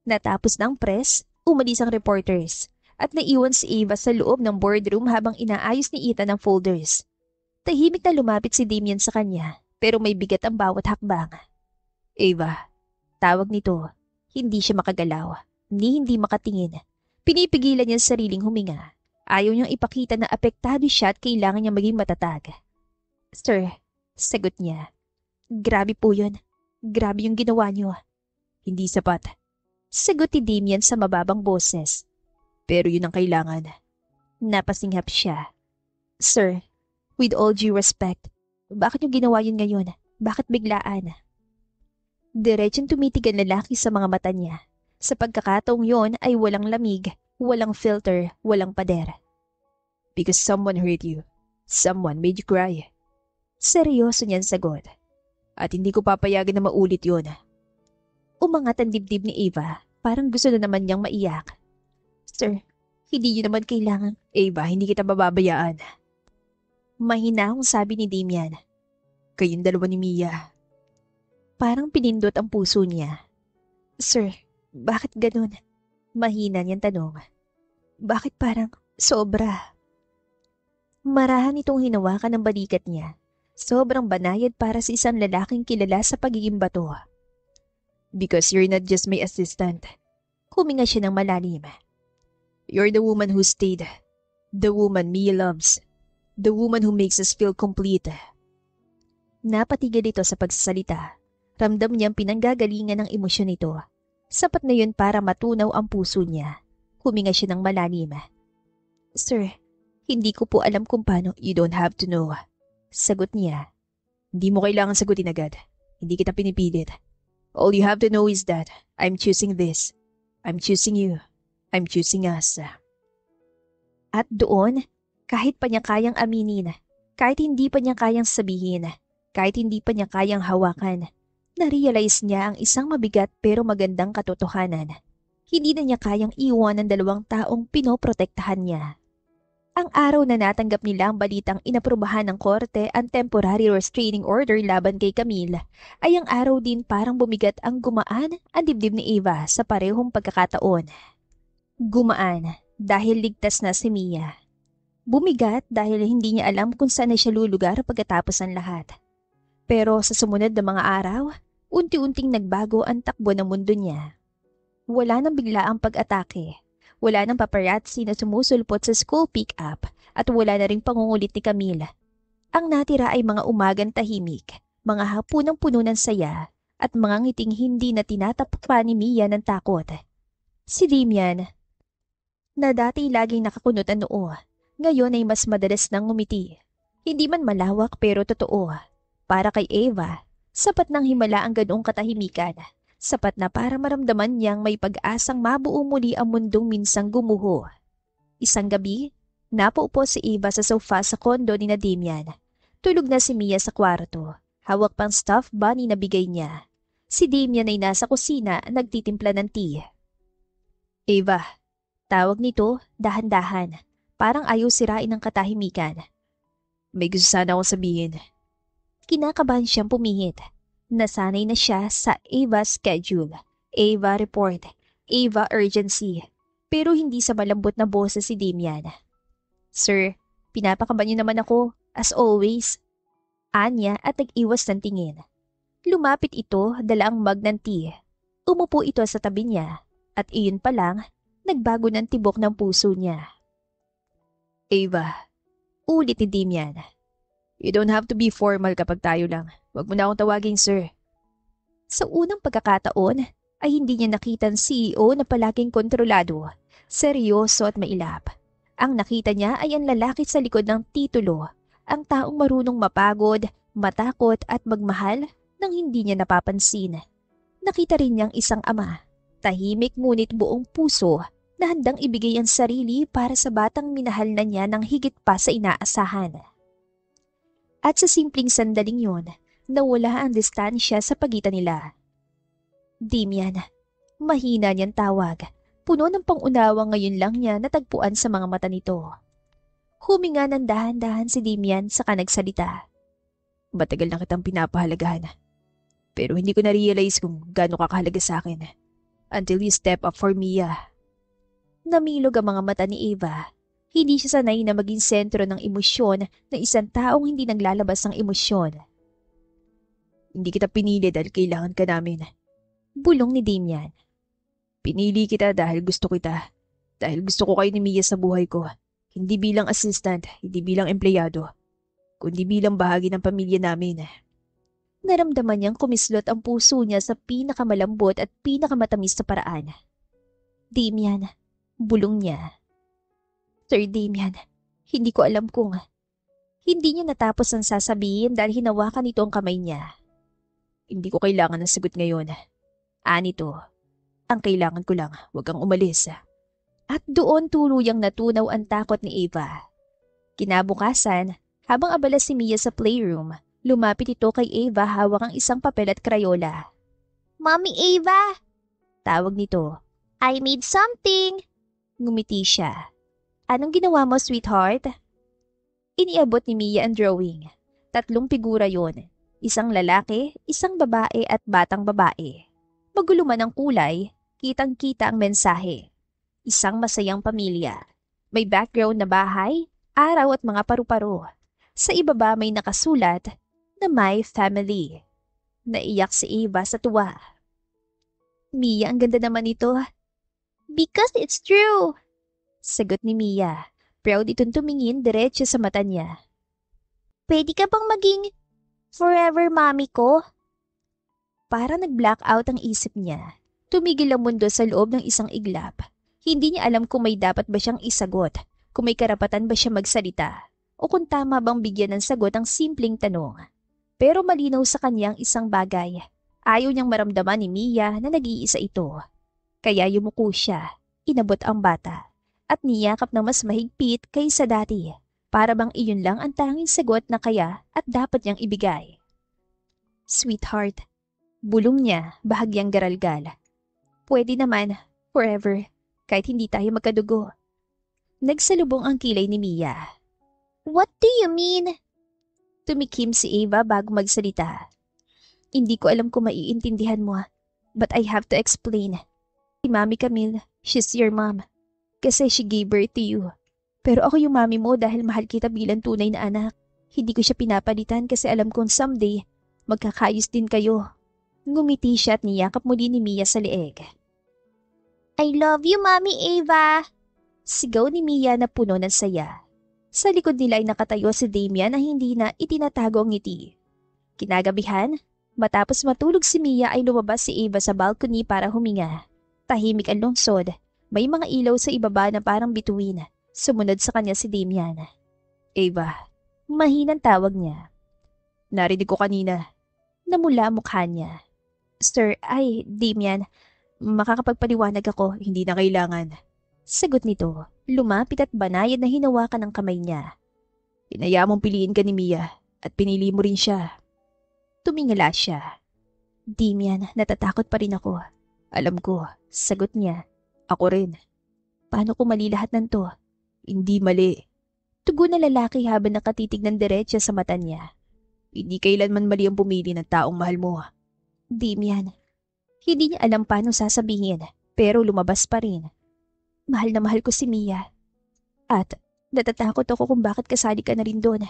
Speaker 2: Natapos ng press, umalis ang reporters at naiwan si Eva sa loob ng boardroom habang inaayos ni Ethan ang folders. Tahimik na lumapit si Damian sa kanya pero may bigat ang bawat hakbang.
Speaker 1: Eva.
Speaker 2: Tawag nito. Hindi siya makagalaw. Hindi makatingin. Pinipigilan niya ang sariling huminga. Ayaw niyang ipakita na apektado siya at kailangan niya maging matatag. Sir, sagot niya. Grabe po yun. Grabe yung ginawa niyo.
Speaker 1: Hindi sapat.
Speaker 2: Sagot ni Damian sa mababang boses.
Speaker 1: Pero yun ang kailangan.
Speaker 2: Napasinghap siya. Sir, with all due respect, bakit niyo ginawa yun ngayon? Bakit biglaan? Diretsong tumitig ang lalaki sa mga mata niya. Sa pagkakataong yon ay walang lamig, walang filter, walang pader.
Speaker 1: Because someone hurt you. Someone made you cry.
Speaker 2: Seryoso niyan sagot.
Speaker 1: At hindi ko papayagan na maulit yun.
Speaker 2: Umangat ang dibdib ni Eva, parang gusto na naman niyang maiyak. Sir, hindi niyo naman kailangan.
Speaker 1: Eva, hindi kita bababayaan.
Speaker 2: Mahinahong sabi ni Damian.
Speaker 1: Kayong dalawa ni Mia.
Speaker 2: Parang pinindot ang puso niya. Sir, bakit ganun? Mahina niyang tanong. Bakit parang sobra? Marahan itong hinawakan ng balikat niya. Sobrang banayad para sa isang lalaking kilala sa pagiging bato.
Speaker 1: Because you're not just my assistant.
Speaker 2: Huminga siya ng malalim.
Speaker 1: You're the woman who stayed. The woman Mia loves. The woman who makes us feel complete.
Speaker 2: Napatigil ito sa pagsasalita. Ramdam niyang pinanggagalingan ng emosyon nito. Sapat na yun para matunaw ang puso niya. Huminga siya ng malalim. Sir, hindi ko po alam kung paano.
Speaker 1: You don't have to know.
Speaker 2: Sagot niya.
Speaker 1: Hindi mo kailangan sagutin agad. Hindi kita pinipilit. All you have to know is that I'm choosing this. I'm choosing you. I'm choosing us.
Speaker 2: At doon, kahit pa niya kayang aminin, kahit hindi pa niya kayang sabihin, kahit hindi pa niya kayang hawakan, na-realize niya ang isang mabigat pero magandang katotohanan. Hindi na niya kayang iwan ang dalawang taong pinoprotektahan niya. Ang araw na natanggap nila ang balitang inaprubahan ng korte ang temporary restraining order laban kay Camille, ay ang araw din parang bumigat ang gumaan ang dibdib ni Eva sa parehong pagkakataon. Gumaan dahil ligtas na si Mia. Bumigat dahil hindi niya alam kung saan na siya lulugar pagkatapos ang lahat. Pero sa sumunod na mga araw, unti-unting nagbago ang takbo ng mundo niya. Wala nang biglaang pag-atake. Wala nang paparazzi na sumusulpot sa school pick-up at wala na ring pangungulit ni Camille. Ang natira ay mga umagang tahimik, mga hapunang puno ng saya at mga ngiting hindi na tinatapok pa ni Mia ng takot. Si Damian, na dati laging nakakunot ang noo, ngayon ay mas madalas nang ngumiti. Hindi man malawak pero totoo. Para kay Eva, sapat ng himala ang ganoong katahimikan. Sapat na para maramdaman niyang may pag-asang mabuo muli ang mundong minsang gumuho. Isang gabi, napaupo si Eva sa sofa sa kondo ni Damian. Tulog na si Mia sa kwarto. Hawak pang stuffed bunny na bigay niya. Si Damian ay nasa kusina nagtitimpla ng tea. Eva, tawag nito dahan-dahan. Parang ayaw sirain ang katahimikan.
Speaker 1: May gusto sana akong sabihin.
Speaker 2: Kinakabahan siyang pumihit. Nasanay na siya sa Eva schedule, Eva report, Eva urgency. Pero hindi sa malambot na boses si Damian. Sir, pinapakaban niyo naman ako, as always. Anya at nag-iwas ng tingin. Lumapit ito, dala ang mug ng tea. Umupo ito sa tabi niya. At iyon pa lang, nagbago ng tibok ng puso niya.
Speaker 1: Eva,
Speaker 2: ulit ni Damian.
Speaker 1: You don't have to be formal kapag tayo lang. Huwag mo na akong tawaging sir.
Speaker 2: Sa unang pagkakataon, ay hindi niya nakita ang CEO na palaging kontrolado, seryoso at mailap. Ang nakita niya ay ang lalaki sa likod ng titulo, ang taong marunong mapagod, matakot at magmahal nang hindi niya napapansin. Nakita rin niyang isang ama, tahimik ngunit buong puso na handang ibigay ang sarili para sa batang minahal na niya ng higit pa sa inaasahan. At sa simpleng sandaling yun, nawala ang distansya sa pagitan nila. Damian, mahina niyang tawag. Puno ng pangunawa ngayon lang niya natagpuan sa mga mata nito. Huminga ng dahan-dahan si Damian saka nagsalita.
Speaker 1: Matagal na kitang pinapahalagahan. Pero hindi ko na-realize kung gaano ka kahalaga sa akin. Until you step up for Mia.
Speaker 2: Namilog ang mga mata ni Eva. Hindi siya sanay na maging sentro ng emosyon na isang taong hindi naglalabas ng emosyon.
Speaker 1: Hindi kita pinili dahil kailangan ka namin.
Speaker 2: Bulong ni Damian.
Speaker 1: Pinili kita dahil gusto kita. Dahil gusto ko kayo ni Mia sa buhay ko. Hindi bilang assistant, hindi bilang empleyado, kundi bilang bahagi ng pamilya namin.
Speaker 2: Naramdaman niyang kumislot ang puso niya sa pinakamalambot at pinakamatamis na paraan. Damian, bulong niya. Sir Damian, hindi ko alam kung... Hindi niya natapos ang sasabihin dahil hinawakan nito ang kamay niya.
Speaker 1: Hindi ko kailangan ng sagot ngayon. Anito, ang kailangan ko lang, huwag kang umalis.
Speaker 2: At doon tuluyang natunaw ang takot ni Ava. Kinabukasan, habang abala si Mia sa playroom, lumapit ito kay Ava hawak ang isang papel at krayola.
Speaker 3: Mommy Ava,
Speaker 2: Tawag nito.
Speaker 3: I made something.
Speaker 2: Ngumiti siya. Anong ginawa mo, sweetheart? Iniabot ni Mia ang drawing. 3 figura yon. Isang lalaki, isang babae at batang babae. Magulo man ang kulay, kitang-kita ang mensahe. Isang masayang pamilya. May background na bahay, araw at mga paru-paro. Sa ibaba may nakasulat na My Family. Naiyak si Ava sa tuwa. Mia, ang ganda naman ito.
Speaker 3: Because it's true.
Speaker 2: Sagot ni Mia. Proud itong tumingin diretso sa mata niya.
Speaker 3: Pwede ka bang maging forever mommy ko?
Speaker 2: Para nag-blackout ang isip niya. Tumigil ang mundo sa loob ng isang iglap. Hindi niya alam kung may dapat ba siyang isagot, kung may karapatan ba siya magsalita, o kung tama bang bigyan ng sagot ang simpleng tanong. Pero malinaw sa kanyang isang bagay. Ayaw niyang maramdaman ni Mia na nag-iisa ito. Kaya yumuko siya, inabot ang bata, at niyakap ng mas mahigpit kaysa dati. Para bang iyon lang ang tanging sagot na kaya at dapat niyang ibigay. Sweetheart, bulong niya, bahagyang garalgal. Pwede naman, forever, kahit hindi tayo magkadugo. Nagsalubong ang kilay ni Mia.
Speaker 3: What do you mean?
Speaker 2: Tumikim si Ava bago magsalita. Hindi ko alam kung maiintindihan mo, but I have to explain. Si Mami Camille, she's your mom. Kasi she gave birth to you. Pero ako yung mami mo dahil mahal kita bilang tunay na anak. Hindi ko siya pinapalitan kasi alam kong someday, magkakayos din kayo. Ngumiti siya at niyakap muli ni Mia sa leeg.
Speaker 3: I love you, Mommy Ava.
Speaker 2: Sigaw ni Mia na puno ng saya. Sa likod nila ay nakatayo si Damian na hindi na itinatago ang ngiti. Kinagabihan, matapos matulog si Mia ay lumabas si Ava sa balcony para huminga. Tahimik ang lungsod. May mga ilaw sa ibaba na parang bituin. Sumunod sa kanya si Damian. Ava, mahinang tawag niya.
Speaker 1: Narinig ko kanina.
Speaker 2: Namula mukha niya. Sir, Damian, makakapagpaliwanag ako.
Speaker 1: Hindi na kailangan.
Speaker 2: Sagot nito, lumapit at banayad na hinawakan ang kamay niya.
Speaker 1: Hinaya mong piliin ka ni Mia at pinili mo rin siya.
Speaker 2: Tumingala siya. Damian, natatakot pa rin ako.
Speaker 1: Alam ko.
Speaker 2: Sagot niya.
Speaker 1: Ako rin.
Speaker 2: Paano kung mali lahat ng to?
Speaker 1: Hindi mali.
Speaker 2: Tugon na lalaki habang nakatitig ng diretso sa mata niya.
Speaker 1: Hindi kailanman mali ang pumili ng taong mahal mo.
Speaker 2: Damian, hindi niya alam paano sasabihin, pero lumabas pa rin. Mahal na mahal ko si Mia. At natatakot ako kung bakit kasali ka na rin doon.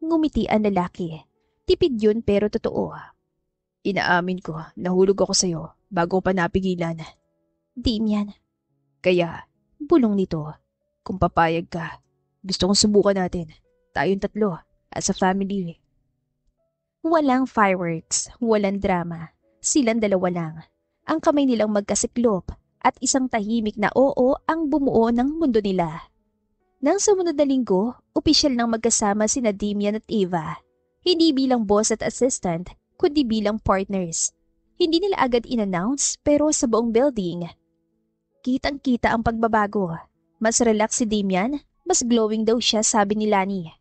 Speaker 2: Ngumiti ang lalaki. Tipid yun pero totoo.
Speaker 1: Inaamin ko, nahulog ako sa'yo bago pa napigilan.
Speaker 2: Damian.
Speaker 1: Kaya,
Speaker 2: bulong nito.
Speaker 1: Kung papayag ka, gusto kong subukan natin. Tayong 3, as a family.
Speaker 2: Walang fireworks, walang drama. Silang 2 lang. Ang kamay nilang magkasiklop at isang tahimik na oo ang bumuo ng mundo nila. Nang sumunod na linggo, opisyal nang magkasama sina Damian at Ava. Hindi bilang boss at assistant, kundi bilang partners. Hindi nila agad in-announce pero sa buong building, kitang-kita ang pagbabago. Mas relax si Damian, mas glowing daw siya sabi ni Lani.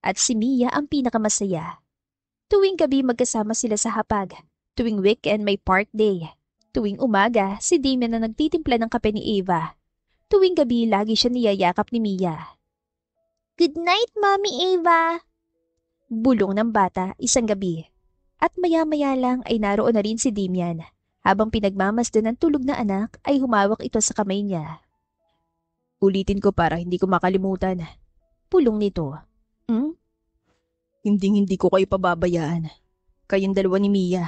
Speaker 2: At si Mia ang pinakamasaya. Tuwing gabi magkasama sila sa hapag. Tuwing weekend may park day. Tuwing umaga, si Damian na nagtitimpla ng kape ni Ava. Tuwing gabi lagi siya niyayakap ni Mia.
Speaker 3: Good night, Mommy Ava.
Speaker 2: Bulong ng bata isang gabi. At maya-maya lang ay naroon na rin si Damian. Habang pinagmamasdan ng tulog na anak ay humawak ito sa kamay niya.
Speaker 1: Ulitin ko para hindi ko makalimutan.
Speaker 2: Pulong nito.
Speaker 1: Hindi ko kayo pababayaan. Kayong 2 ni Mia.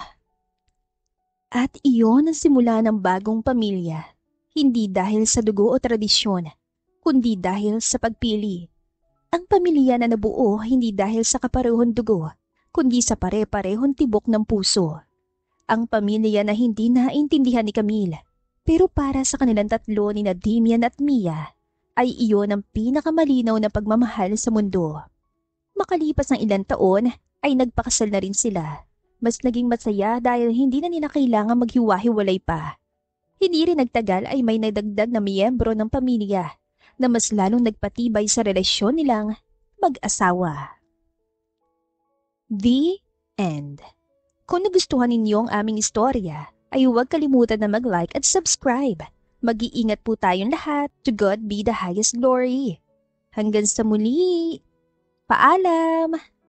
Speaker 2: At iyon ang simula ng bagong pamilya. Hindi dahil sa dugo o tradisyon, kundi dahil sa pagpili. Ang pamilya na nabuo hindi dahil sa kaparehong dugo, kundi sa pare-parehong tibok ng puso. Ang pamilya na hindi naintindihan ni Camille, pero para sa kanilang tatlo ni Damian at Mia, ay iyon ang pinakamalinaw na pagmamahal sa mundo. Makalipas ng ilang taon, ay nagpakasal na rin sila. Mas naging masaya dahil hindi na nila kailangan maghiwa-hiwalay pa. Hindi rin nagtagal ay may nagdagdag na miyembro ng pamilya na mas lalong nagpatibay sa relasyon nilang mag-asawa. The End. Kung nagustuhan ninyo ang aming istorya, ay huwag kalimutan na mag-like at subscribe. Mag-iingat po tayong lahat. To God be the highest glory. Hanggang sa muli. Paalam!